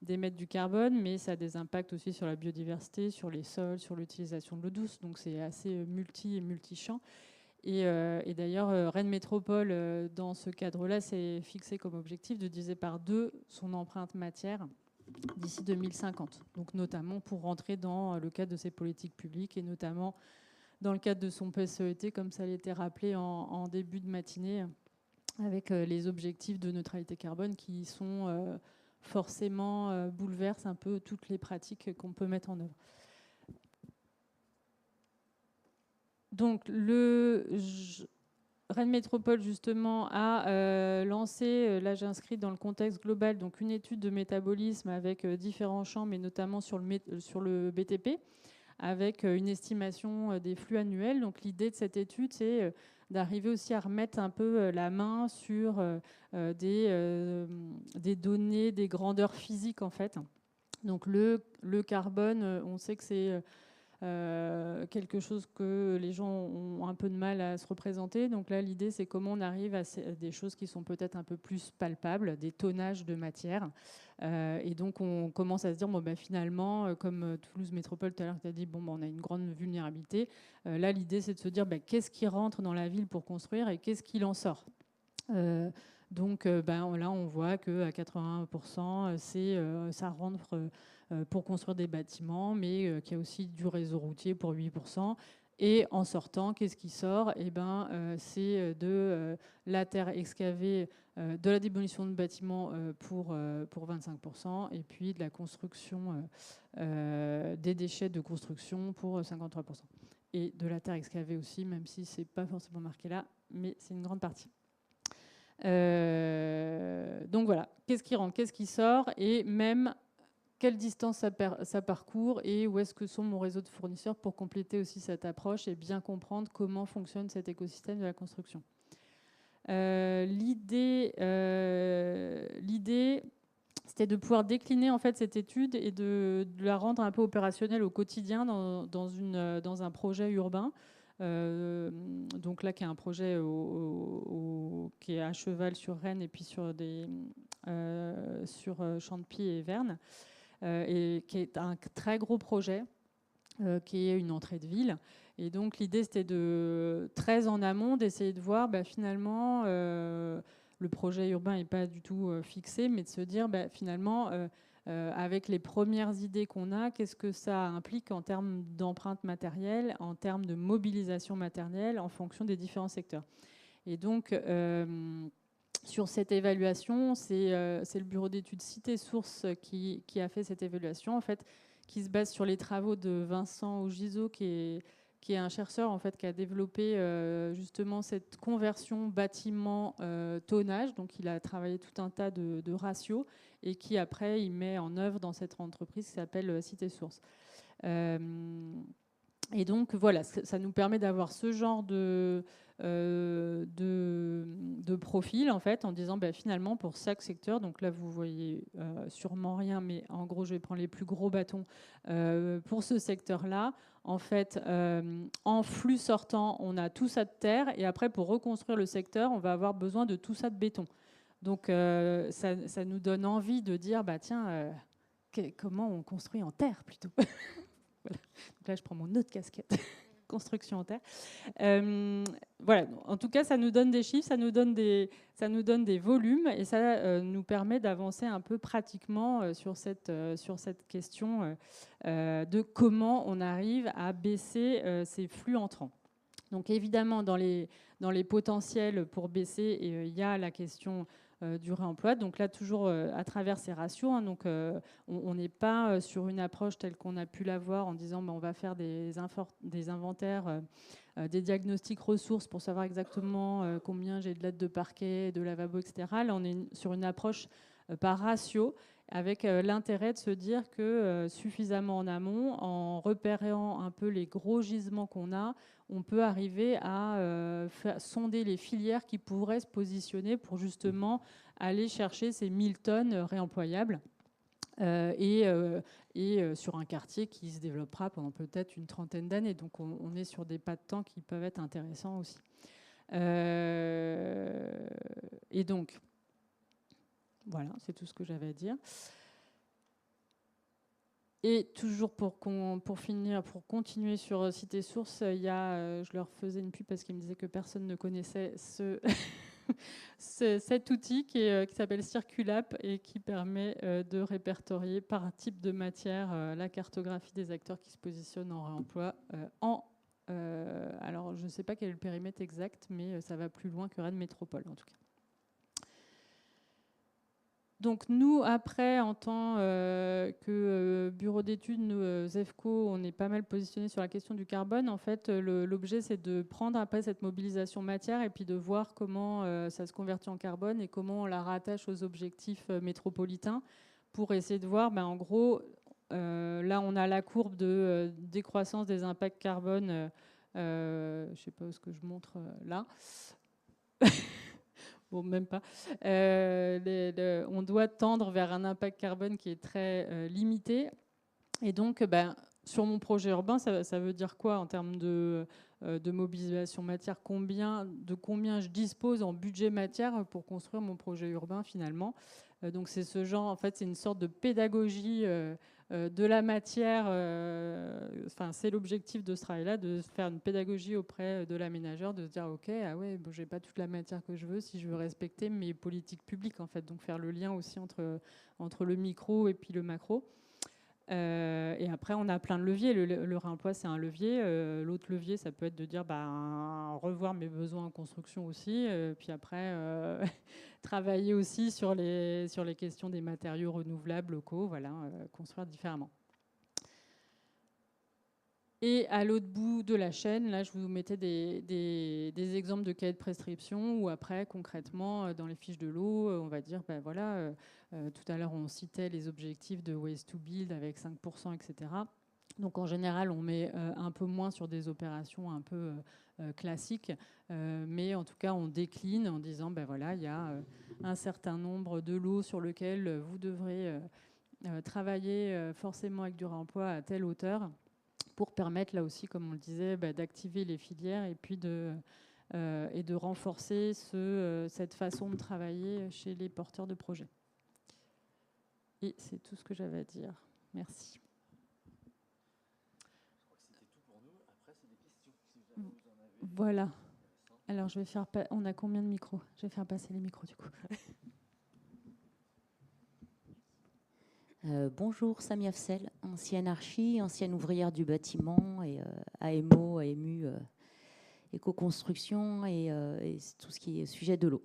d'émettre du carbone, mais ça a des impacts aussi sur la biodiversité, sur les sols, sur l'utilisation de l'eau douce. Donc c'est assez multi-champ. Et d'ailleurs, Rennes Métropole, dans ce cadre-là, s'est fixé comme objectif de diviser par 2 son empreinte matière d'ici 2050. Donc notamment pour rentrer dans le cadre de ses politiques publiques et notamment dans le cadre de son PSET, comme ça a été rappelé en début de matinée, avec les objectifs de neutralité carbone qui sont forcément bouleversent un peu toutes les pratiques qu'on peut mettre en œuvre. Donc, Rennes Métropole, justement, a lancé, là j'inscris dans le contexte global, donc une étude de métabolisme avec différents champs, mais notamment sur le BTP, avec une estimation des flux annuels. Donc l'idée de cette étude, c'est d'arriver aussi à remettre un peu la main sur des données, des grandeurs physiques, en fait. Donc le carbone, on sait que c'est quelque chose que les gens ont un peu de mal à se représenter. Donc là, l'idée, c'est comment on arrive à des choses qui sont peut-être un peu plus palpables, des tonnages de matière. Et donc, on commence à se dire, bon, ben, finalement, comme Toulouse Métropole, tout à l'heure, tu as dit, bon, ben, on a une grande vulnérabilité. Là, l'idée, c'est de se dire, ben, qu'est-ce qui rentre dans la ville pour construire et qu'est-ce qu'il en sort. Donc là, on voit qu'à 81%, ça rentre pour construire des bâtiments, mais qu'il y a aussi du réseau routier pour 8%. Et en sortant, qu'est-ce qui sort? C'est de la terre excavée, de la démolition de bâtiments pour 25%, et puis de la construction, des déchets de construction pour 53%. Et de la terre excavée aussi, même si ce n'est pas forcément marqué là, mais c'est une grande partie. Donc voilà, qu'est-ce qui rentre, qu'est-ce qui sort, et même quelle distance ça parcourt et où est-ce que sont mon réseau de fournisseurs pour compléter aussi cette approche et bien comprendre comment fonctionne cet écosystème de la construction. L'idée, c'était de pouvoir décliner en fait cette étude et de la rendre un peu opérationnelle au quotidien dans un projet urbain. Donc là, qui est un projet qui est à cheval sur Rennes et puis sur Champy et Verne, et qui est un très gros projet, qui est une entrée de ville. Et donc l'idée, c'était très en amont d'essayer de voir finalement, le projet urbain n'est pas du tout fixé, mais de se dire finalement, avec les premières idées qu'on a, qu'est-ce que ça implique en termes d'empreinte matérielle, en termes de mobilisation matérielle, en fonction des différents secteurs. Et donc, sur cette évaluation, c'est le bureau d'études Cité Source qui a fait cette évaluation, en fait, qui se base sur les travaux de Vincent Augizo, qui est un chercheur en fait, qui a développé justement cette conversion bâtiment-tonnage. Donc, il a travaillé tout un tas de ratios et qui, après, il met en œuvre dans cette entreprise qui s'appelle Cité Source. Et donc, voilà, ça nous permet d'avoir ce genre de profil, en fait, en disant, finalement, pour chaque secteur, donc là, vous voyez sûrement rien, mais en gros, je vais prendre les plus gros bâtons. Pour ce secteur-là, en fait, en flux sortant, on a tout ça de terre, et après, pour reconstruire le secteur, on va avoir besoin de tout ça de béton. Donc, ça nous donne envie de dire, tiens, comment on construit en terre, plutôt. Voilà. Donc là, je prends mon autre casquette. construction en terre. Voilà. En tout cas, ça nous donne des chiffres, ça nous donne des volumes, et ça nous permet d'avancer un peu pratiquement sur cette question de comment on arrive à baisser ces flux entrants. Donc évidemment, dans les potentiels pour baisser, il y a la question du réemploi. Donc là, toujours à travers ces ratios, hein, donc, on n'est pas sur une approche telle qu'on a pu l'avoir en disant on va faire des inventaires, des diagnostics ressources pour savoir exactement combien j'ai de lettres de parquet, de lavabo, etc. Là, on est sur une approche par ratio, avec l'intérêt de se dire que suffisamment en amont, en repérant un peu les gros gisements qu'on a, on peut arriver à sonder les filières qui pourraient se positionner pour justement aller chercher ces 1000 tonnes réemployables et sur un quartier qui se développera pendant peut-être une trentaine d'années. Donc on est sur des pas de temps qui peuvent être intéressants aussi. Et donc, voilà, c'est tout ce que j'avais à dire. Et toujours pour finir, pour continuer sur Cité Source, il y a, je leur faisais une pub parce qu'ils me disaient que personne ne connaissait cet outil qui s'appelle Circulap et qui permet de répertorier par type de matière la cartographie des acteurs qui se positionnent en réemploi alors je ne sais pas quel est le périmètre exact, mais ça va plus loin que Rennes Métropole en tout cas. Donc nous, après, en tant que bureau d'études, nous, ZEFCO, on est pas mal positionné sur la question du carbone. En fait, l'objet, c'est de prendre après cette mobilisation matière et puis de voir comment ça se convertit en carbone et comment on la rattache aux objectifs métropolitains pour essayer de voir, en gros, là, on a la courbe de décroissance des impacts carbone. Je ne sais pas ce que je montre là. Bon, même pas. On doit tendre vers un impact carbone qui est très limité. Et donc, sur mon projet urbain, ça veut dire quoi en termes de mobilisation matière, de combien je dispose en budget matière pour construire mon projet urbain finalement. Donc c'est ce genre, en fait, c'est une sorte de pédagogie de la matière. Enfin, c'est l'objectif de ce travail-là, de faire une pédagogie auprès de l'aménageur, de se dire ok, ah ouais, bon, j'ai pas toute la matière que je veux si je veux respecter mes politiques publiques en fait. Donc faire le lien aussi entre le micro et puis le macro. Et après, on a plein de leviers. Le réemploi, c'est un levier. L'autre levier, ça peut être de dire revoir mes besoins en construction aussi. Puis après, travailler aussi sur les questions des matériaux renouvelables locaux, voilà, construire différemment. Et à l'autre bout de la chaîne, là, je vous mettais des exemples de cahiers de prescription où après, concrètement, dans les fiches de l'eau, on va dire, voilà, tout à l'heure, on citait les objectifs de Waste to Build avec 5%, etc. Donc, en général, on met un peu moins sur des opérations un peu classiques, mais en tout cas, on décline en disant, voilà, il y a un certain nombre de lots sur lesquels vous devrez travailler forcément avec du réemploi à telle hauteur, pour permettre là aussi, comme on le disait, d'activer les filières et puis de renforcer cette façon de travailler chez les porteurs de projets. Et c'est tout ce que j'avais à dire. Merci. Voilà. Alors, je vais faire... On a combien de micros? Je vais faire passer les micros, du coup. Bonjour, Samia Afsel, ancienne archi, ancienne ouvrière du bâtiment et AMO, AMU, éco-construction et tout ce qui est sujet de l'eau.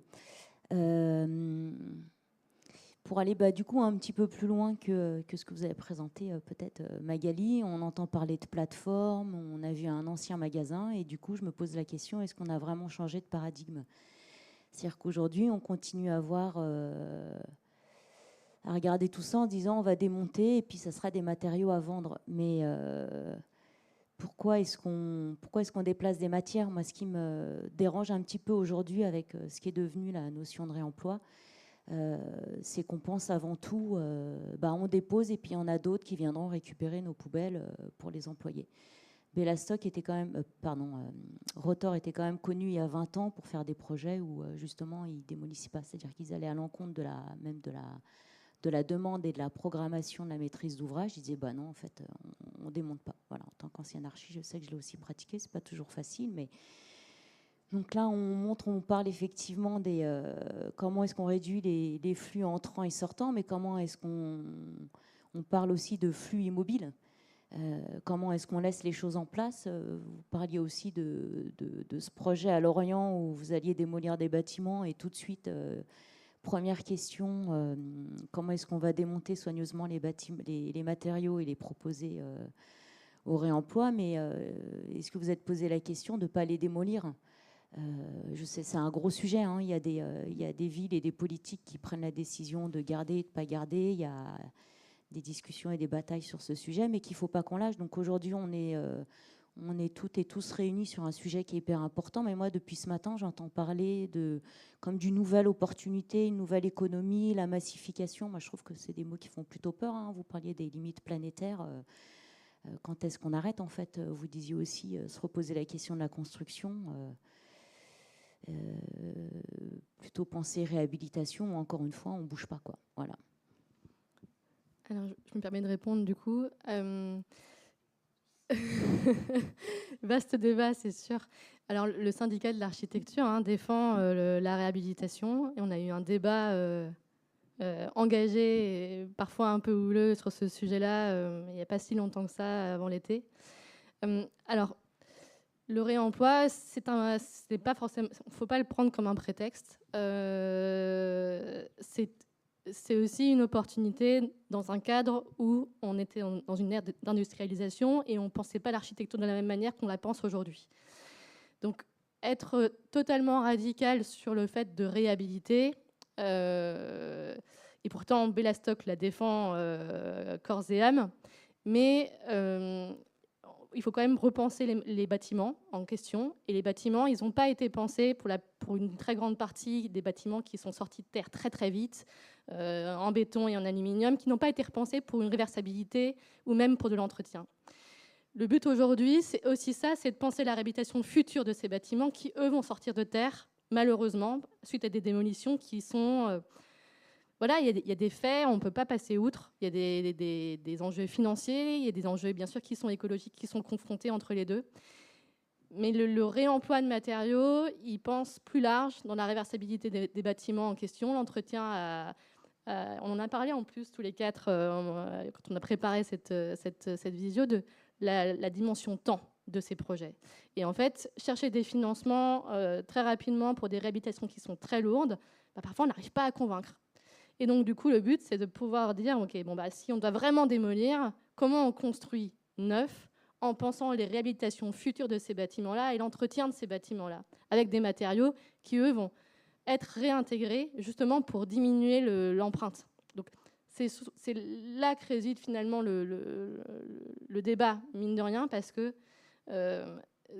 Pour aller du coup un petit peu plus loin que ce que vous avez présenté, peut-être Magali, on entend parler de plateforme, on a vu un ancien magasin et du coup je me pose la question, est-ce qu'on a vraiment changé de paradigme? C'est-à-dire qu'aujourd'hui on continue à voir... à regarder tout ça en disant on va démonter et puis ça sera des matériaux à vendre. Mais pourquoi est-ce qu'on déplace des matières? Moi, ce qui me dérange un petit peu aujourd'hui avec ce qui est devenu la notion de réemploi, c'est qu'on pense avant tout, on dépose et puis il y en a d'autres qui viendront récupérer nos poubelles pour les employer. Bellastock était quand même, Rotor était quand même connu il y a 20 ans pour faire des projets où justement ils démolissaient pas, c'est-à-dire qu'ils allaient à l'encontre de la demande et de la programmation de la maîtrise d'ouvrage. Ils disaient non, en fait, on démonte pas. Voilà, en tant qu'ancien archi, je sais que je l'ai aussi pratiqué, c'est pas toujours facile, mais donc là, on parle effectivement des comment est-ce qu'on réduit les flux entrants et sortants, mais comment est-ce on parle aussi de flux immobiles. Comment est-ce qu'on laisse les choses en place. Vous parliez aussi de ce projet à Lorient où vous alliez démolir des bâtiments et tout de suite, première question, comment est-ce qu'on va démonter soigneusement les matériaux et les proposer au réemploi. Mais est-ce que vous êtes posé la question de ne pas les démolir? Je sais, c'est un gros sujet. Hein. Il y a des villes et des politiques qui prennent la décision de garder et de ne pas garder. Il y a des discussions et des batailles sur ce sujet, mais qu'il ne faut pas qu'on lâche. Donc aujourd'hui, on est toutes et tous réunis sur un sujet qui est hyper important. Mais moi, depuis ce matin, j'entends parler comme d'une nouvelle opportunité, une nouvelle économie, la massification. Moi, je trouve que c'est des mots qui font plutôt peur. Hein. Vous parliez des limites planétaires. Quand est-ce qu'on arrête, en fait? Vous disiez aussi se reposer la question de la construction. Plutôt penser réhabilitation, encore une fois, on ne bouge pas, quoi. Voilà. Alors, je me permets de répondre, du coup. Vaste débat, c'est sûr. Alors, le syndicat de l'architecture défend la réhabilitation. Et on a eu un débat engagé, et parfois un peu houleux sur ce sujet-là, il n'y a pas si longtemps que ça, avant l'été. Alors, le réemploi, c'est pas forcément, faut pas le prendre comme un prétexte. C'est aussi une opportunité dans un cadre où on était dans une ère d'industrialisation et on ne pensait pas l'architecture de la même manière qu'on la pense aujourd'hui. Donc, être totalement radical sur le fait de réhabiliter, et pourtant Bellastock la défend corps et âme, mais il faut quand même repenser les bâtiments en question. Et les bâtiments, ils n'ont pas été pensés pour une très grande partie des bâtiments qui sont sortis de terre très très vite, en béton et en aluminium, qui n'ont pas été repensés pour une réversibilité ou même pour de l'entretien. Le but aujourd'hui, c'est aussi ça, c'est de penser la réhabilitation future de ces bâtiments qui, eux, vont sortir de terre, malheureusement, suite à des démolitions qui sont... Voilà, il y a des faits, on ne peut pas passer outre. Il y a des enjeux financiers, il y a des enjeux, bien sûr, qui sont écologiques, qui sont confrontés entre les deux. Mais le réemploi de matériaux, il pense plus large dans la réversibilité des bâtiments en question, l'entretien on en a parlé en plus tous les quatre quand on a préparé cette visio de la dimension temps de ces projets. Et en fait, chercher des financements très rapidement pour des réhabilitations qui sont très lourdes, parfois on n'arrive pas à convaincre. Et donc, du coup, le but, c'est de pouvoir dire, OK, si on doit vraiment démolir, comment on construit neuf en pensant les réhabilitations futures de ces bâtiments-là et l'entretien de ces bâtiments-là, avec des matériaux qui, eux, vont être réintégrés justement pour diminuer l'empreinte. Donc, c'est là que réside finalement le débat, mine de rien, parce que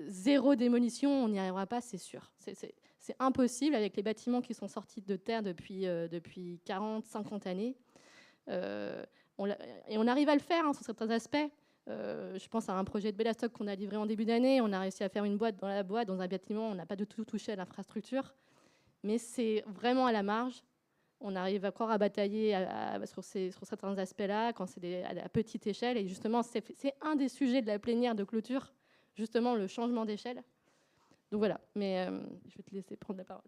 zéro démolition, on n'y arrivera pas, c'est sûr. C'est impossible avec les bâtiments qui sont sortis de terre depuis 40, 50 années. Et on arrive à le faire sur certains aspects. Je pense à un projet de Bellastock qu'on a livré en début d'année. On a réussi à faire une boîte, dans un bâtiment. On n'a pas du tout touché à l'infrastructure. Mais c'est vraiment à la marge. On arrive encore à batailler sur certains aspects-là, quand c'est à petite échelle. Et justement, c'est un des sujets de la plénière de clôture, justement le changement d'échelle. Donc voilà, mais je vais te laisser prendre la parole.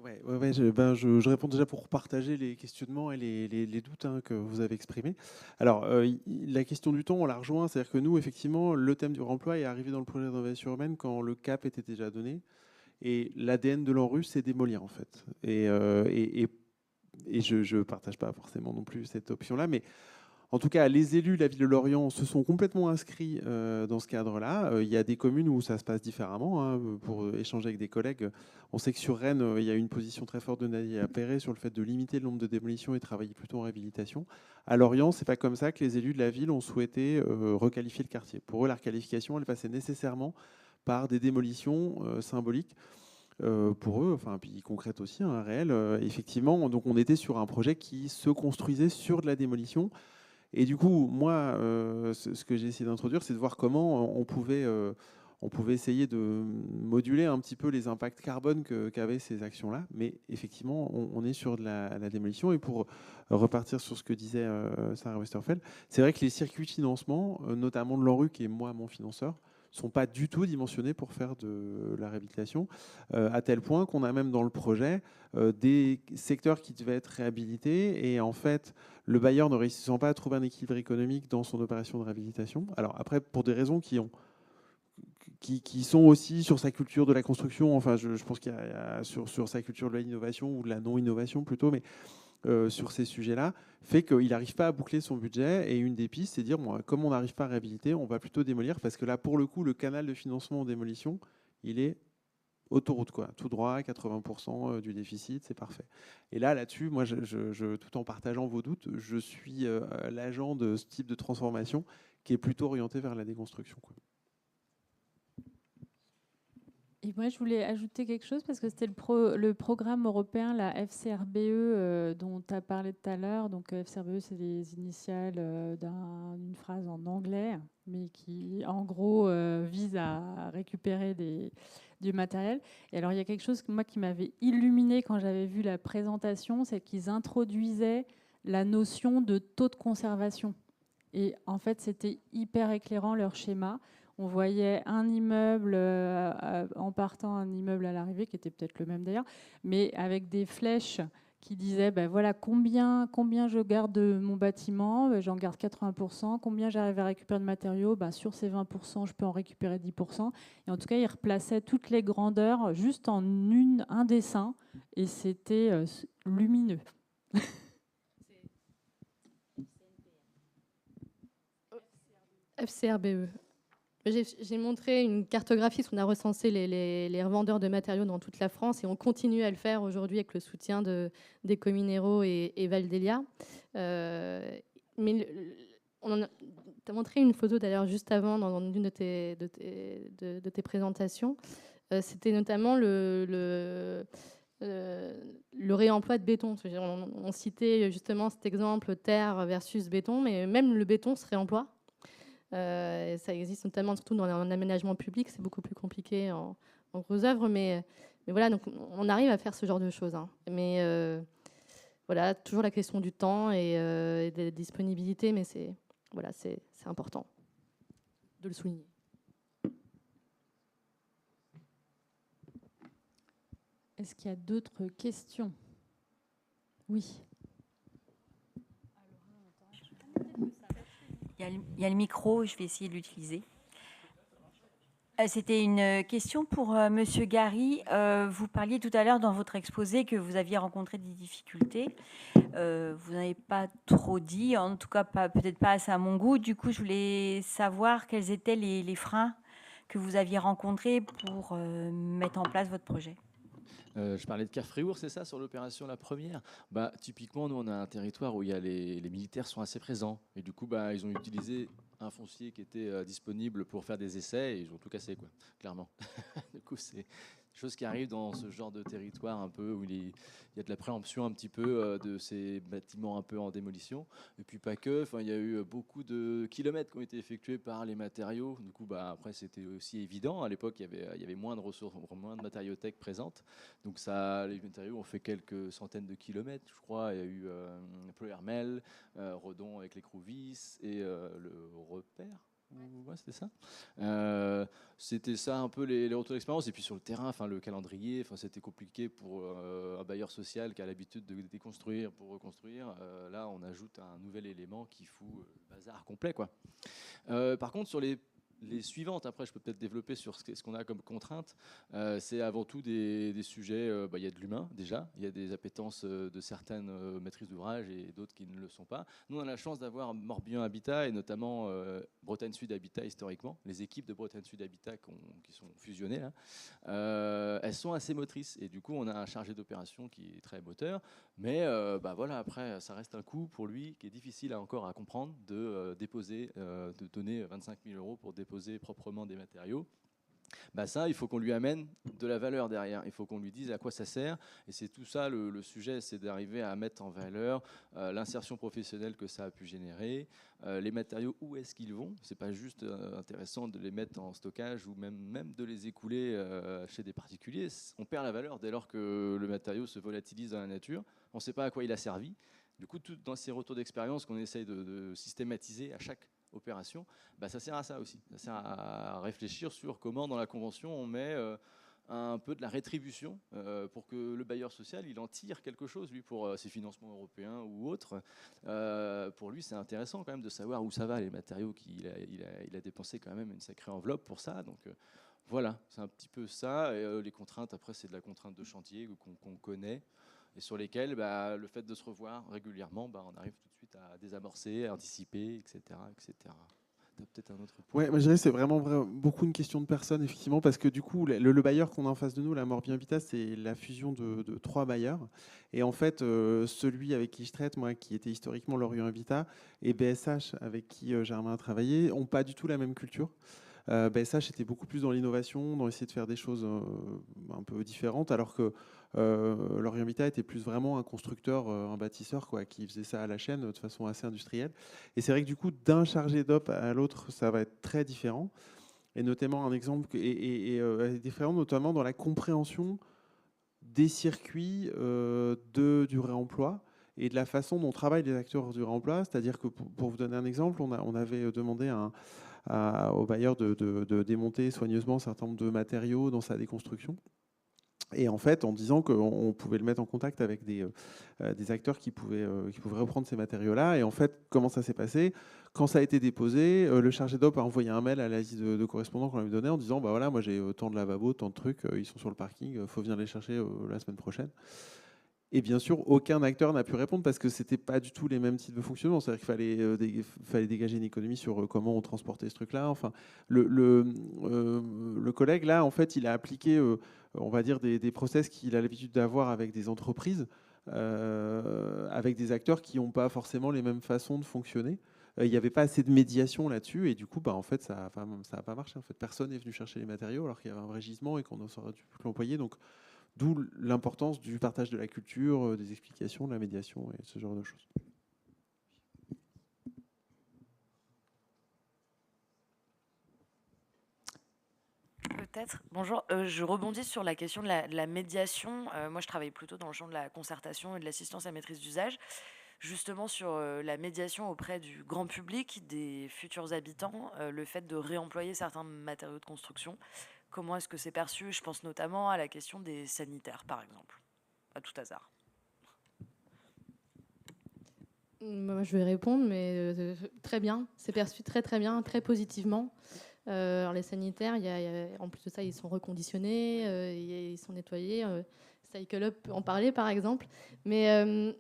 Ouais, je réponds déjà pour partager les questionnements et les doutes que vous avez exprimés. Alors, la question du temps, on la rejoint, c'est-à-dire que nous, effectivement, le thème du réemploi est arrivé dans le projet d'innovation urbaine quand le cap était déjà donné. Et l'ADN de l'ANRU, c'est démolir, en fait. Et je ne partage pas forcément non plus cette option-là, mais en tout cas, les élus de la ville de Lorient se sont complètement inscrits dans ce cadre-là. Il y a des communes où ça se passe différemment. Hein, pour échanger avec des collègues, on sait que sur Rennes, il y a une position très forte de Nadia Perret sur le fait de limiter le nombre de démolitions et travailler plutôt en réhabilitation. À Lorient, c'est pas comme ça que les élus de la ville ont souhaité requalifier le quartier. Pour eux, la requalification, elle passait nécessairement par des démolitions symboliques. Pour eux, puis concrètes aussi, réelles. Effectivement, donc on était sur un projet qui se construisait sur de la démolition. Et du coup, moi, ce que j'ai essayé d'introduire, c'est de voir comment on pouvait on pouvait essayer de moduler un petit peu les impacts carbone qu'avaient ces actions-là. Mais effectivement, on est sur de la démolition. Et pour repartir sur ce que disait Sarah Westerfeld, c'est vrai que les circuits de financement, notamment de l'ANRU, qui est moi mon financeur, sont pas du tout dimensionnés pour faire de la réhabilitation, à tel point qu'on a même dans le projet des secteurs qui devaient être réhabilités et en fait le bailleur ne réussissant pas à trouver un équilibre économique dans son opération de réhabilitation. Alors après, pour des raisons qui sont aussi sur sa culture de la construction, enfin je pense qu'il y a sur sa culture de l'innovation ou de la non-innovation plutôt, mais sur ces sujets-là, fait qu'il n'arrive pas à boucler son budget. Et une des pistes, c'est de dire, bon, comme on n'arrive pas à réhabiliter, on va plutôt démolir, parce que là, pour le coup, le canal de financement en démolition, il est autoroute, quoi, tout droit, 80% du déficit, c'est parfait. Et là-dessus, moi, tout en partageant vos doutes, je suis l'agent de ce type de transformation qui est plutôt orienté vers la déconstruction, quoi. Et moi, je voulais ajouter quelque chose parce que c'était le programme européen, la FCRBE, dont tu as parlé tout à l'heure. Donc, FCRBE, c'est les initiales d'une phrase en anglais, mais qui, en gros, vise à récupérer du matériel. Et alors, il y a quelque chose moi, qui m'avait illuminé quand j'avais vu la présentation, c'est qu'ils introduisaient la notion de taux de conservation. Et en fait, c'était hyper éclairant, leur schéma. On voyait un immeuble en partant, un immeuble à l'arrivée, qui était peut-être le même d'ailleurs, mais avec des flèches qui disaient ben voilà, combien je garde de mon bâtiment, ben, j'en garde 80%, combien j'arrive à récupérer de matériaux, ben, sur ces 20%, je peux en récupérer 10%. Et en tout cas, ils replaçaient toutes les grandeurs juste en un dessin, et c'était lumineux. FCRBE. J'ai montré une cartographie où on a recensé les revendeurs de matériaux dans toute la France et on continue à le faire aujourd'hui avec le soutien d'Ecominero et Valdelia. Mais on a montré une photo d'ailleurs juste avant dans une de tes présentations. C'était notamment le réemploi de béton. On citait justement cet exemple terre versus béton, mais même le béton se réemploie. Ça existe notamment surtout dans l'aménagement public, c'est beaucoup plus compliqué en gros œuvres, mais voilà, donc on arrive à faire ce genre de choses. Hein. Mais voilà, toujours la question du temps et de la disponibilité, mais c'est important de le souligner. Est-ce qu'il y a d'autres questions? Oui. Il y a le micro, je vais essayer de l'utiliser. C'était une question pour Monsieur Gary. Vous parliez tout à l'heure dans votre exposé que vous aviez rencontré des difficultés. Vous n'avez pas trop dit, en tout cas peut-être pas assez à mon goût. Du coup, je voulais savoir quels étaient les freins que vous aviez rencontrés pour mettre en place votre projet. Je parlais de Carfréour, c'est ça, sur l'opération la première. Typiquement, nous, on a un territoire où il y a les militaires sont assez présents. Et du coup, ils ont utilisé un foncier qui était disponible pour faire des essais et ils ont tout cassé, quoi, clairement. Du coup, c'est des choses qui arrivent dans ce genre de territoire un peu où il y a de la préemption un petit peu de ces bâtiments un peu en démolition. Et puis pas que, il y a eu beaucoup de kilomètres qui ont été effectués par les matériaux. Du coup, après, c'était aussi évident. À l'époque, il y avait moins de ressources, moins de matériothèques présentes. Donc les matériaux ont fait quelques centaines de kilomètres, je crois. Il y a eu Ploermel, Redon avec l'écrou-vis et le repère. Ouais, c'était ça. C'était ça un peu les retours d'expérience. Et puis sur le terrain, le calendrier, c'était compliqué pour un bailleur social qui a l'habitude de déconstruire pour reconstruire. Là, on ajoute un nouvel élément qui fout le bazar complet, quoi. Par contre, sur les suivantes, après je peux peut-être développer sur ce qu'on a comme contrainte, c'est avant tout des sujets, il y a de l'humain déjà, il y a des appétences de certaines maîtrises d'ouvrage et d'autres qui ne le sont pas. Nous on a la chance d'avoir Morbihan Habitat et notamment Bretagne Sud Habitat historiquement, les équipes de Bretagne Sud Habitat qui sont fusionnées là, elles sont assez motrices et du coup on a un chargé d'opération qui est très moteur, mais voilà, après ça reste un coût pour lui qui est difficile encore à comprendre de déposer, de donner 25 000 € pour déposer proprement des matériaux. bah ça, il faut qu'on lui amène de la valeur derrière. Il faut qu'on lui dise à quoi ça sert. Et c'est tout ça le sujet, c'est d'arriver à mettre en valeur l'insertion professionnelle que ça a pu générer, les matériaux, où est-ce qu'ils vont. C'est pas juste intéressant de les mettre en stockage ou même de les écouler chez des particuliers. On perd la valeur dès lors que le matériau se volatilise dans la nature. On ne sait pas à quoi il a servi. Du coup, tout dans ces retours d'expérience qu'on essaye de systématiser à chaque opération, bah ça sert à ça aussi. Ça sert à réfléchir sur comment dans la convention on met un peu de la rétribution pour que le bailleur social il en tire quelque chose lui pour ses financements européens ou autres. Pour lui c'est intéressant quand même de savoir où ça va les matériaux il a dépensé quand même une sacrée enveloppe pour ça. Donc voilà, c'est un petit peu ça. Et les contraintes après c'est de la contrainte de chantier qu'on connaît. Et sur lesquels le fait de se revoir régulièrement, on arrive tout de suite à désamorcer, à anticiper, etc. etc. Tu as peut-être un autre point. Ouais, moi, je dirais que c'est vraiment beaucoup une question de personnes, effectivement, parce que du coup, le bailleur qu'on a en face de nous, la Morbihan Habitat, c'est la fusion de 3 bailleurs. Et en fait, celui avec qui je traite, moi, qui était historiquement Lorient Habitat, et BSH, avec qui Germain a travaillé, n'ont pas du tout la même culture. BSH était beaucoup plus dans l'innovation, dans essayer de faire des choses un peu différentes, alors que Lorient Habitat était plus vraiment un constructeur, un bâtisseur, quoi, qui faisait ça à la chaîne de façon assez industrielle. Et c'est vrai que du coup, d'un chargé d'op à l'autre, ça va être très différent. Et notamment un exemple différent, notamment dans la compréhension des circuits du réemploi et de la façon dont travaillent les acteurs du réemploi. C'est-à-dire que, pour vous donner un exemple, on avait demandé au bailleur de démonter soigneusement un certain nombre de matériaux dans sa déconstruction. Et en fait, en disant qu'on pouvait le mettre en contact avec des acteurs qui pouvaient reprendre ces matériaux-là. Et en fait, comment ça s'est passé? Quand ça a été déposé, le chargé d'op a envoyé un mail à la liste de correspondants qu'on lui donnait en disant bah voilà, moi j'ai tant de lavabos, tant de trucs, ils sont sur le parking, il faut venir les chercher la semaine prochaine. Et bien sûr, aucun acteur n'a pu répondre parce que c'était pas du tout les mêmes types de fonctionnement. C'est-à-dire qu'il fallait dégager une économie sur comment on transportait ce truc-là. Enfin, le collègue là, en fait, il a appliqué, on va dire, des process qu'il a l'habitude d'avoir avec des entreprises, avec des acteurs qui n'ont pas forcément les mêmes façons de fonctionner. Il n'y avait pas assez de médiation là-dessus et du coup, en fait, ça n'a pas marché. En fait, personne n'est venu chercher les matériaux alors qu'il y avait un vrai gisement et qu'on aurait dû l'employer. Donc, d'où l'importance du partage de la culture, des explications, de la médiation et ce genre de choses. Peut-être. Bonjour, je rebondis sur la question de la médiation. Moi, je travaille plutôt dans le champ de la concertation et de l'assistance à maîtrise d'usage. Justement sur la médiation auprès du grand public, des futurs habitants, le fait de réemployer certains matériaux de construction. Comment est-ce que c'est perçu? Je pense notamment à la question des sanitaires, par exemple, à tout hasard. Moi, je vais répondre, mais très bien. C'est perçu très très bien, très positivement. Alors les sanitaires, en plus de ça, ils sont reconditionnés, ils sont nettoyés. Cycle Up peut en parler, par exemple. Mais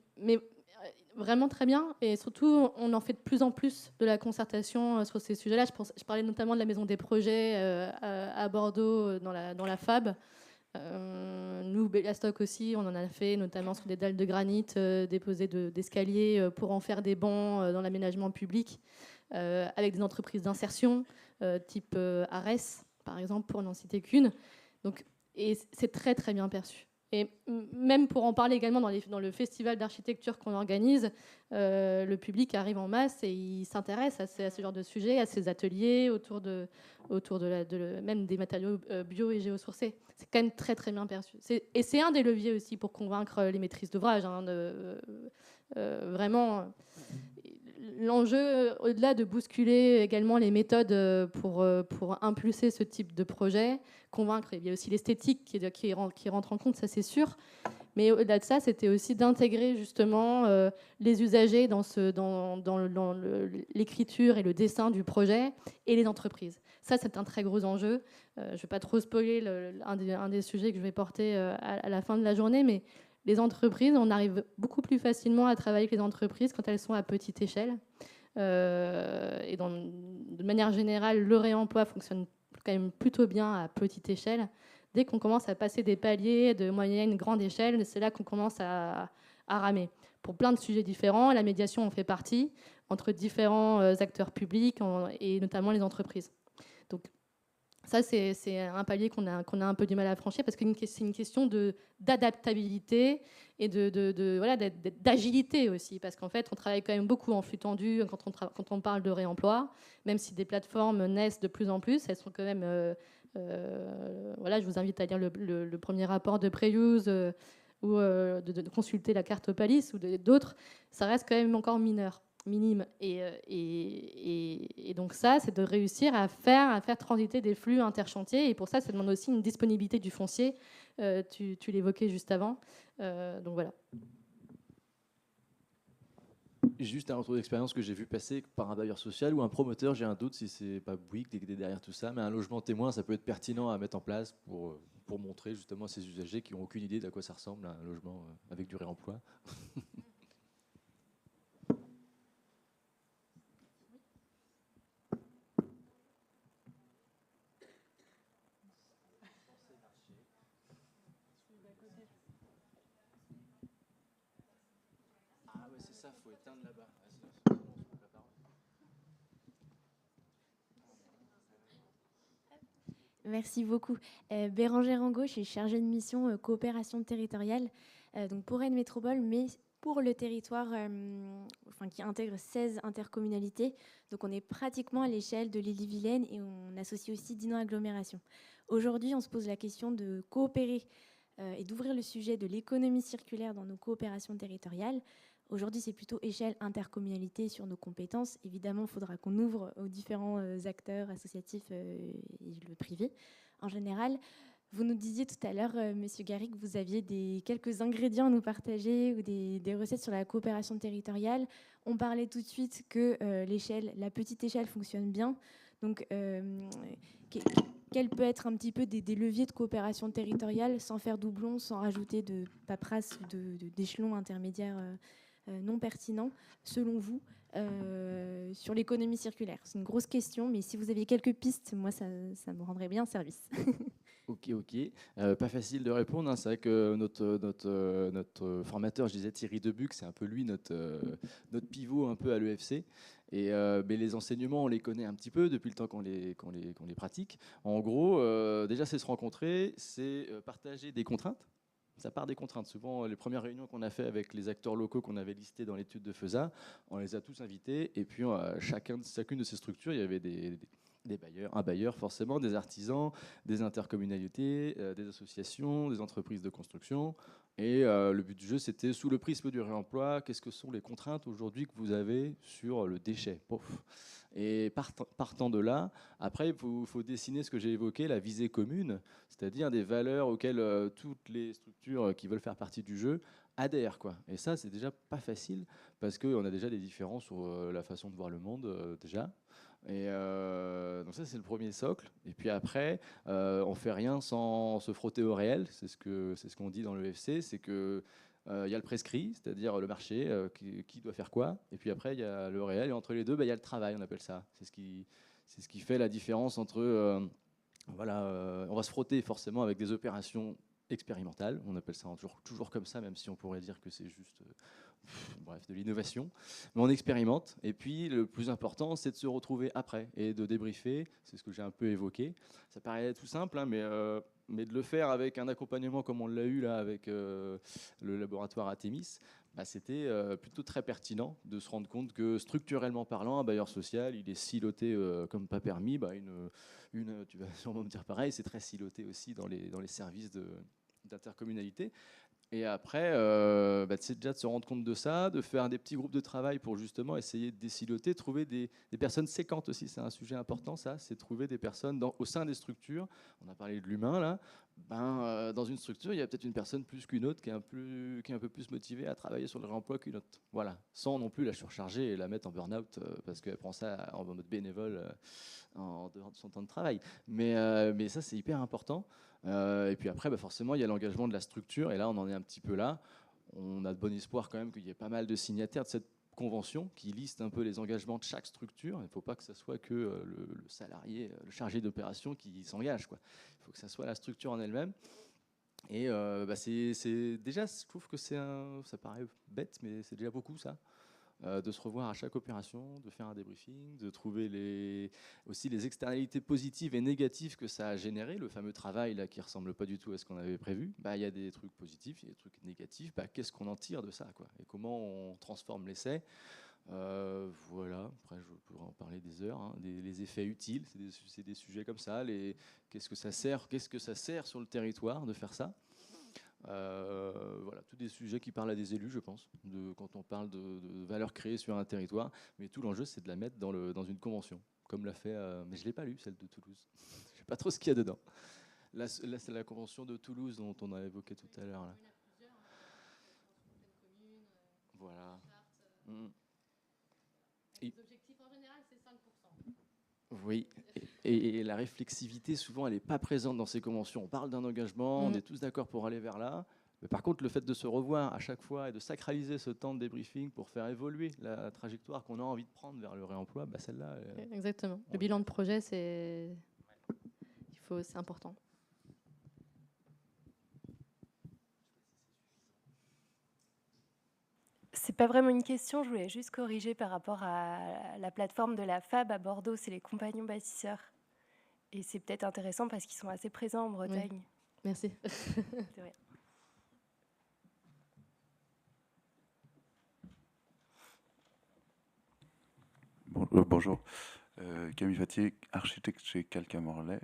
vraiment très bien. Et surtout, on en fait de plus en plus de la concertation sur ces sujets-là. Je parlais notamment de la Maison des Projets à Bordeaux, dans la FAB. Nous, Bellastock aussi, on en a fait, notamment sur des dalles de granit déposées d'escaliers pour en faire des bancs dans l'aménagement public, avec des entreprises d'insertion, type Ares, par exemple, pour n'en citer qu'une. Et c'est très, très bien perçu. Et même pour en parler également dans le festival d'architecture qu'on organise, le public arrive en masse et il s'intéresse à ce genre de sujet, à ces ateliers autour de même des matériaux bio et géosourcés. C'est quand même très très bien perçu. Et c'est un des leviers aussi pour convaincre les maîtrises d'ouvrage. Vraiment, l'enjeu, au-delà de bousculer également les méthodes pour impulser ce type de projet, convaincre, il y a aussi l'esthétique qui rentre en compte, ça c'est sûr. Mais au-delà de ça, c'était aussi d'intégrer justement les usagers dans l'écriture et le dessin du projet et les entreprises. Ça, c'est un très gros enjeu. Je ne vais pas trop spoiler un des sujets que je vais porter à la fin de la journée, mais les entreprises, on arrive beaucoup plus facilement à travailler avec les entreprises quand elles sont à petite échelle. Et de manière générale, le réemploi fonctionne quand même plutôt bien à petite échelle. Dès qu'on commence à passer des paliers de moyenne, grande échelle, c'est là qu'on commence à ramer. Pour plein de sujets différents, la médiation en fait partie, entre différents acteurs publics et notamment les entreprises. Donc, Ça, c'est un palier qu'on a un peu du mal à franchir parce que c'est une question d'adaptabilité et voilà, d'agilité aussi. Parce qu'en fait, on travaille quand même beaucoup en flux tendu quand on parle de réemploi, même si des plateformes naissent de plus en plus. Elles sont quand même... voilà, je vous invite à lire le premier rapport de Preuse ou de consulter la carte Opalis ou d'autres. Ça reste quand même encore minime. Et donc ça, c'est de réussir à faire transiter des flux interchantiers. Et pour ça demande aussi une disponibilité du foncier. Tu l'évoquais juste avant. Donc voilà. Juste un retour d'expérience que j'ai vu passer par un bailleur social ou un promoteur, j'ai un doute si c'est pas Bouygues qui est derrière tout ça, mais un logement témoin, ça peut être pertinent à mettre en place pour montrer justement à ces usagers qui n'ont aucune idée d'à quoi ça ressemble un logement avec du réemploi. Ah ouais, c'est ça, faut éteindre là-bas. Merci beaucoup. Bérangère Angot, je suis chargée de mission coopération territoriale donc pour Rennes Métropole, mais pour le territoire qui intègre 16 intercommunalités. Donc on est pratiquement à l'échelle de l'Ille-et-Vilaine et on associe aussi Dinan Agglomération. Aujourd'hui, on se pose la question de coopérer et d'ouvrir le sujet de l'économie circulaire dans nos coopérations territoriales. Aujourd'hui, c'est plutôt échelle intercommunalité sur nos compétences. Évidemment, il faudra qu'on ouvre aux différents acteurs associatifs et le privé en général. Vous nous disiez tout à l'heure, Monsieur Garry, que vous aviez quelques ingrédients à nous partager ou des recettes sur la coopération territoriale. On parlait tout de suite que la petite échelle fonctionne bien. Donc, quels peuvent être un petit peu des leviers de coopération territoriale sans faire doublon, sans rajouter de paperasse, d'échelons intermédiaires non pertinents, selon vous, sur l'économie circulaire? C'est une grosse question, mais si vous aviez quelques pistes, moi, ça me rendrait bien service. Ok. Pas facile de répondre. Hein. C'est vrai que notre formateur, je disais Thierry Debuc, c'est un peu lui notre pivot un peu à l'EFC. Mais les enseignements, on les connaît un petit peu depuis le temps qu'on les pratique. En gros, déjà, c'est se rencontrer, c'est partager des contraintes. Ça part des contraintes. Souvent, les premières réunions qu'on a fait avec les acteurs locaux qu'on avait listés dans l'étude de FESA, on les a tous invités. Et puis, chacune de ces structures, il y avait des bailleurs, un bailleur forcément, des artisans, des intercommunalités, des associations, des entreprises de construction. Et le but du jeu, c'était sous le prisme du réemploi, qu'est-ce que sont les contraintes aujourd'hui que vous avez sur le déchet? Pouf. Et partant de là, après, il faut dessiner ce que j'ai évoqué, la visée commune, c'est-à-dire des valeurs auxquelles toutes les structures qui veulent faire partie du jeu adhèrent, quoi. Et ça, c'est déjà pas facile, parce qu'on a déjà des différences sur la façon de voir le monde, déjà. Et donc ça, c'est le premier socle. Et puis après, on fait rien sans se frotter au réel. C'est ce qu'on dit dans l'EFC, c'est que il y a le prescrit, c'est-à-dire le marché, qui doit faire quoi. Et puis après, il y a le réel. Et entre les deux, il y a le travail, on appelle ça. C'est ce qui fait la différence entre... on va se frotter forcément avec des opérations expérimentales. On appelle ça toujours comme ça, même si on pourrait dire que c'est juste... de l'innovation, mais on expérimente. Et puis le plus important, c'est de se retrouver après et de débriefer. C'est ce que j'ai un peu évoqué. Ça paraît tout simple, hein, mais de le faire avec un accompagnement comme on l'a eu là avec le laboratoire Artemis, c'était plutôt très pertinent de se rendre compte que structurellement parlant, un bailleur social, il est siloté comme pas permis. Tu vas sûrement me dire pareil, c'est très siloté aussi dans les services d'intercommunalité. Et après, c'est déjà de se rendre compte de ça, de faire des petits groupes de travail pour justement essayer de désiloter, trouver des personnes séquentes aussi. C'est un sujet important, ça, c'est trouver des personnes au sein des structures. On a parlé de l'humain, là. Dans une structure, il y a peut-être une personne plus qu'une autre qui est un peu plus motivée à travailler sur le réemploi qu'une autre. Voilà, sans non plus la surcharger et la mettre en burn-out parce qu'elle prend ça en mode bénévole en dehors de son temps de travail. Mais ça, c'est hyper important. Et puis après, forcément, il y a l'engagement de la structure. Et là, on en est un petit peu là. On a de bon espoir quand même qu'il y ait pas mal de signataires de cette convention qui liste un peu les engagements de chaque structure. Il ne faut pas que ce soit que le salarié, le chargé d'opération qui s'engage, quoi. Il faut que ce soit la structure en elle-même. Et c'est déjà, je trouve que ça paraît bête, mais c'est déjà beaucoup, ça. de se revoir à chaque opération, de faire un débriefing, de trouver aussi les externalités positives et négatives que ça a généré, le fameux travail là, qui ne ressemble pas du tout à ce qu'on avait prévu. Bah, y a des trucs positifs, il y a des trucs négatifs. Bah, qu'est-ce qu'on en tire de ça, quoi, et comment on transforme l'essai. Voilà, après je pourrais en parler des heures, hein. Les effets utiles, c'est des sujets comme ça. Qu'est-ce que ça sert sur le territoire de faire ça. Voilà, tous des sujets qui parlent à des élus, je pense, quand on parle de valeur créée sur un territoire. Mais tout l'enjeu, c'est de la mettre dans une convention, comme l'a fait, mais je ne l'ai pas lu, celle de Toulouse. Je ne sais pas trop ce qu'il y a dedans. Là, c'est la convention de Toulouse dont on a évoqué tout à l'heure. Voilà. Les objectifs en général, c'est 5%. Oui, et la réflexivité, souvent, elle n'est pas présente dans ces conventions. On parle d'un engagement, on est tous d'accord pour aller vers là. Mais par contre, le fait de se revoir à chaque fois et de sacraliser ce temps de débriefing pour faire évoluer la trajectoire qu'on a envie de prendre vers le réemploi, bah celle-là... Exactement. Le bilan de projet, c'est important. C'est pas vraiment une question, je voulais juste corriger par rapport à la plateforme de la FAB à Bordeaux, c'est les compagnons bâtisseurs. Et c'est peut-être intéressant parce qu'ils sont assez présents en Bretagne. Oui. Merci. C'est vrai. Bonjour, Camille Fattier, architecte chez Calca Morlaix.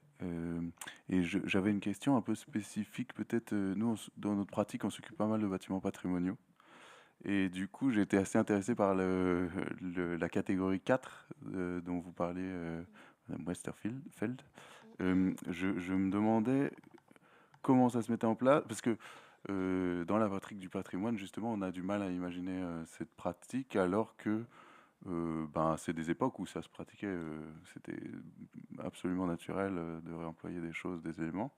Et j'avais une question un peu spécifique, peut-être. Nous, dans notre pratique, on s'occupe pas mal de bâtiments patrimoniaux. Et du coup, j'ai été assez intéressé par la catégorie 4 dont vous parliez, Mme Westerfeld. Je me demandais comment ça se mettait en place, parce que dans la pratique du patrimoine, justement, on a du mal à imaginer cette pratique, alors que c'est des époques où ça se pratiquait, c'était absolument naturel de réemployer des choses, des éléments.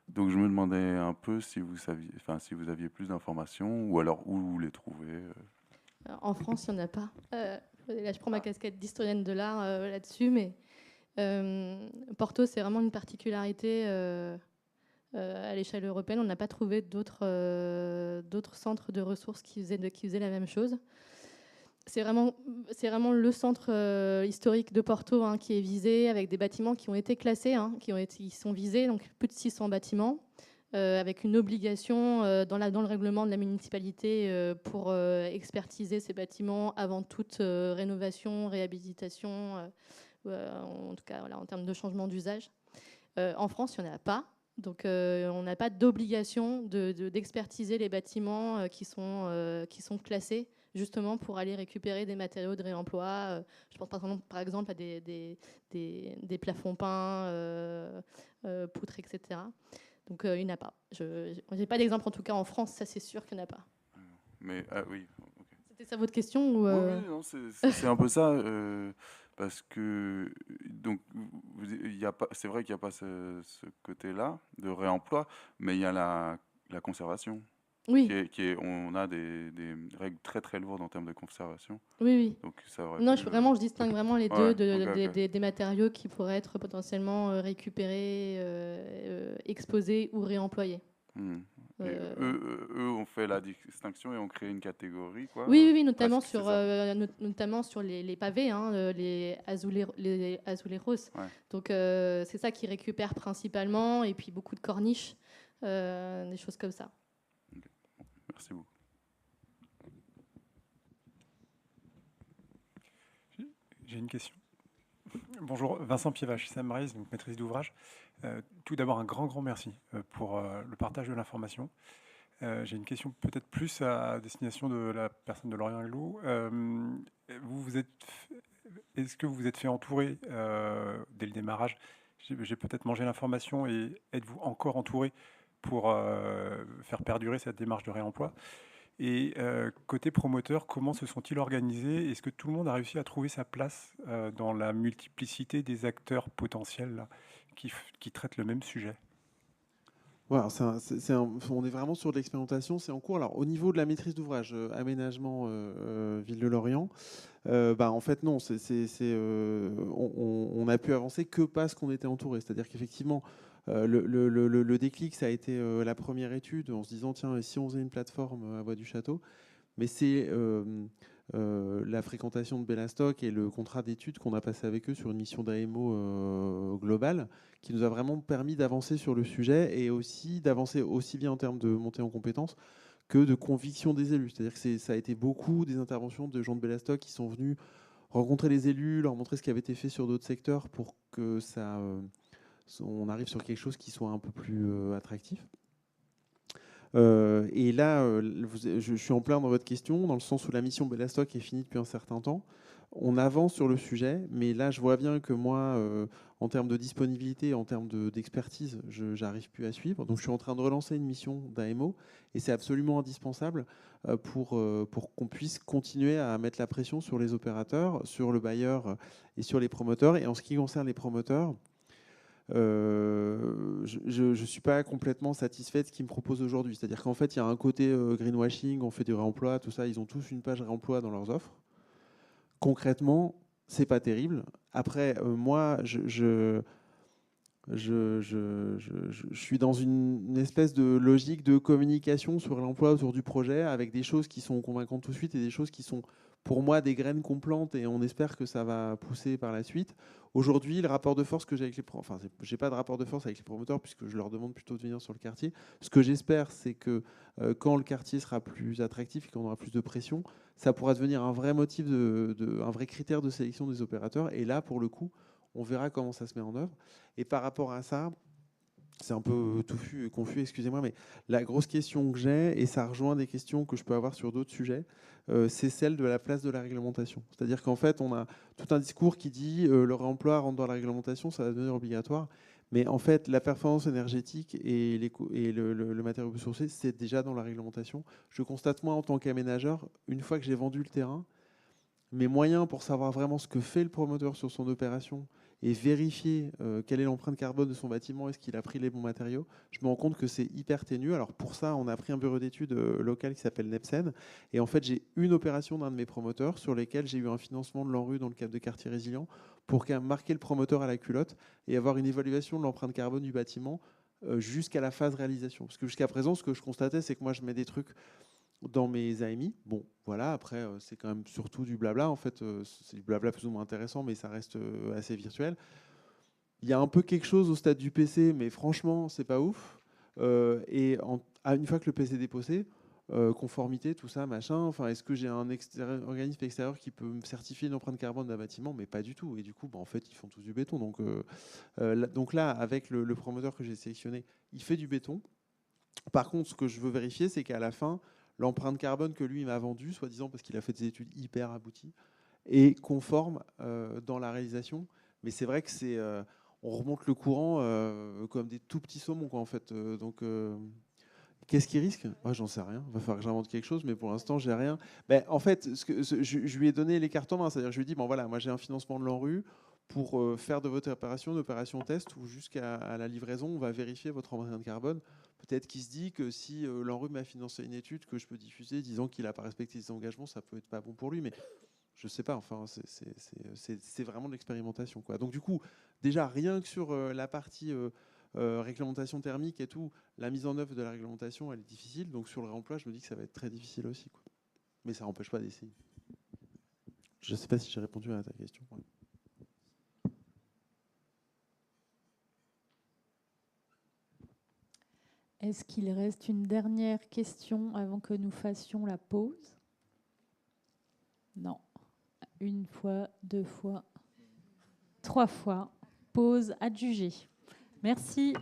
Donc je me demandais un peu si vous aviez plus d'informations, ou alors où vous les trouvez. En France, il n'y en a pas. Là, je prends ma casquette d'historienne de l'art là-dessus, mais Porto, c'est vraiment une particularité à l'échelle européenne. On n'a pas trouvé d'autres centres de ressources qui faisaient la même chose. C'est vraiment le centre historique de Porto qui est visé, avec des bâtiments qui ont été classés, qui sont visés, donc plus de 600 bâtiments, avec une obligation dans le règlement de la municipalité pour expertiser ces bâtiments avant toute rénovation, réhabilitation, en tout cas voilà, en termes de changement d'usage. En France, il n'y en a pas. Donc, on n'a pas d'obligation d'expertiser les bâtiments qui sont classés, justement pour aller récupérer des matériaux de réemploi. Je pense par exemple à des plafonds peints, poutres, etc. Donc, il n'y en a pas. Je n'ai pas d'exemple, en tout cas en France, ça c'est sûr qu'il n'y en a pas. Mais oui. Okay. C'était ça votre question ou Oui, non, c'est un peu ça. Parce que donc c'est vrai qu'il n'y a pas ce côté-là de réemploi, mais il y a la conservation. Oui. On a des règles très très lourdes en termes de conservation. Oui. Donc ça non, je distingue vraiment les deux okay. des matériaux qui pourraient être potentiellement récupérés, exposés ou réemployés. Eux ont fait la distinction et ont créé une catégorie, quoi. Oui, notamment sur les pavés, les azuleros. Ouais. Donc c'est ça qui récupère principalement, et puis beaucoup de corniches, des choses comme ça. Okay. Merci beaucoup. J'ai une question. Bonjour, Vincent Pievache, Samrise, donc maîtrise d'ouvrage. Tout d'abord, un grand merci pour le partage de l'information. J'ai une question peut-être plus à destination de la personne de Lorient Aglo. Est-ce que vous vous êtes fait entourer dès le démarrage? J'ai peut-être mangé l'information, et êtes-vous encore entouré pour faire perdurer cette démarche de réemploi? Et côté promoteur, comment se sont-ils organisés? Est-ce que tout le monde a réussi à trouver sa place dans la multiplicité des acteurs potentiels là, qui traitent le même sujet? Voilà, on est vraiment sur de l'expérimentation, c'est en cours. Alors, au niveau de la maîtrise d'ouvrage, aménagement Ville de Lorient, en fait, non, on a pu avancer que parce qu'on était entouré. C'est-à-dire qu'effectivement, le déclic, ça a été la première étude en se disant, tiens, si on faisait une plateforme à Bois du Château, mais c'est la fréquentation de Bellastock et le contrat d'études qu'on a passé avec eux sur une mission d'AMO globale, qui nous a vraiment permis d'avancer sur le sujet et aussi d'avancer aussi bien en termes de montée en compétences que de conviction des élus. C'est-à-dire que ça a été beaucoup des interventions de gens de Bellastock qui sont venus rencontrer les élus, leur montrer ce qui avait été fait sur d'autres secteurs pour que on arrive sur quelque chose qui soit un peu plus attractif. Et là, je suis en plein dans votre question, dans le sens où la mission Bellastock est finie depuis un certain temps. On avance sur le sujet, mais là, je vois bien que moi, en termes de disponibilité, en termes d'expertise, je n'arrive plus à suivre. Donc, je suis en train de relancer une mission d'AMO, et c'est absolument indispensable pour qu'on puisse continuer à mettre la pression sur les opérateurs, sur le bailleur et sur les promoteurs. Et en ce qui concerne les promoteurs, je ne suis pas complètement satisfait de ce qu'ils me proposent aujourd'hui. C'est-à-dire qu'en fait, il y a un côté greenwashing, on fait du réemploi, tout ça. Ils ont tous une page réemploi dans leurs offres. Concrètement, c'est pas terrible. Après, moi, je suis dans une espèce de logique de communication sur l'emploi autour du projet, avec des choses qui sont convaincantes tout de suite et des choses qui sont, pour moi, des graines qu'on plante et on espère que ça va pousser par la suite. Aujourd'hui, le rapport de force que j'ai avec les promoteurs, enfin, j'ai pas de rapport de force avec les promoteurs puisque je leur demande plutôt de venir sur le quartier. Ce que j'espère, c'est que quand le quartier sera plus attractif et qu'on aura plus de pression, ça pourra devenir un vrai motif, un vrai critère de sélection des opérateurs. Et là, pour le coup, on verra comment ça se met en œuvre. Et par rapport à ça, c'est un peu touffu et confus, excusez-moi, mais la grosse question que j'ai, et ça rejoint des questions que je peux avoir sur d'autres sujets, c'est celle de la place de la réglementation. C'est-à-dire qu'en fait, on a tout un discours qui dit le réemploi rentre dans la réglementation, ça va devenir obligatoire. Mais en fait, la performance énergétique et le matériau sourcé, c'est déjà dans la réglementation. Je constate, moi, en tant qu'aménageur, une fois que j'ai vendu le terrain, mes moyens pour savoir vraiment ce que fait le promoteur sur son opération et vérifier quelle est l'empreinte carbone de son bâtiment, est-ce qu'il a pris les bons matériaux, je me rends compte que c'est hyper ténu. Alors pour ça, on a pris un bureau d'études local qui s'appelle Nepsen. Et en fait, j'ai une opération d'un de mes promoteurs sur lesquels j'ai eu un financement de l'ANRU dans le cadre de Quartier Résilient pour marquer le promoteur à la culotte et avoir une évaluation de l'empreinte carbone du bâtiment jusqu'à la phase réalisation. Parce que jusqu'à présent, ce que je constatais, c'est que moi, je mets des trucs dans mes AMI. Bon, voilà, après, c'est quand même surtout du blabla. En fait, c'est du blabla plus ou moins intéressant, mais ça reste assez virtuel. Il y a un peu quelque chose au stade du PC, mais franchement, c'est pas ouf. Une fois que le PC est déposé, conformité, tout ça, machin, enfin, est-ce que j'ai un organisme extérieur qui peut me certifier une empreinte carbone d'un bâtiment? Mais pas du tout. Et du coup, en fait, ils font tous du béton. Donc là, avec le promoteur que j'ai sélectionné, il fait du béton. Par contre, ce que je veux vérifier, c'est qu'à la fin, l'empreinte carbone que lui m'a vendue, soi-disant parce qu'il a fait des études hyper abouties, est conforme dans la réalisation. Mais c'est vrai que on remonte le courant comme des tout petits saumons, quoi, en fait. Qu'est-ce qui risque? J'en sais rien. Il va falloir que j'invente quelque chose, mais pour l'instant, j'ai rien. En fait, je lui ai donné les cartes en main. C'est-à-dire, je lui ai dit, voilà, moi, j'ai un financement de l'ANRU pour faire de votre opération une opération test où jusqu'à la livraison, on va vérifier votre empreinte carbone. Peut-être qu'il se dit que si l'ANRU m'a financé une étude que je peux diffuser disant qu'il n'a pas respecté ses engagements, ça peut être pas bon pour lui. Mais je ne sais pas. Enfin, c'est vraiment de l'expérimentation, quoi. Donc du coup, déjà, rien que sur la partie réglementation thermique et tout, la mise en œuvre de la réglementation, elle est difficile. Donc sur le réemploi, je me dis que ça va être très difficile aussi, quoi. Mais ça n'empêche pas d'essayer. Je ne sais pas si j'ai répondu à ta question. Ouais. Est-ce qu'il reste une dernière question avant que nous fassions la pause? Non. Une fois, 2 fois, 3 fois. Pause adjugée. Merci.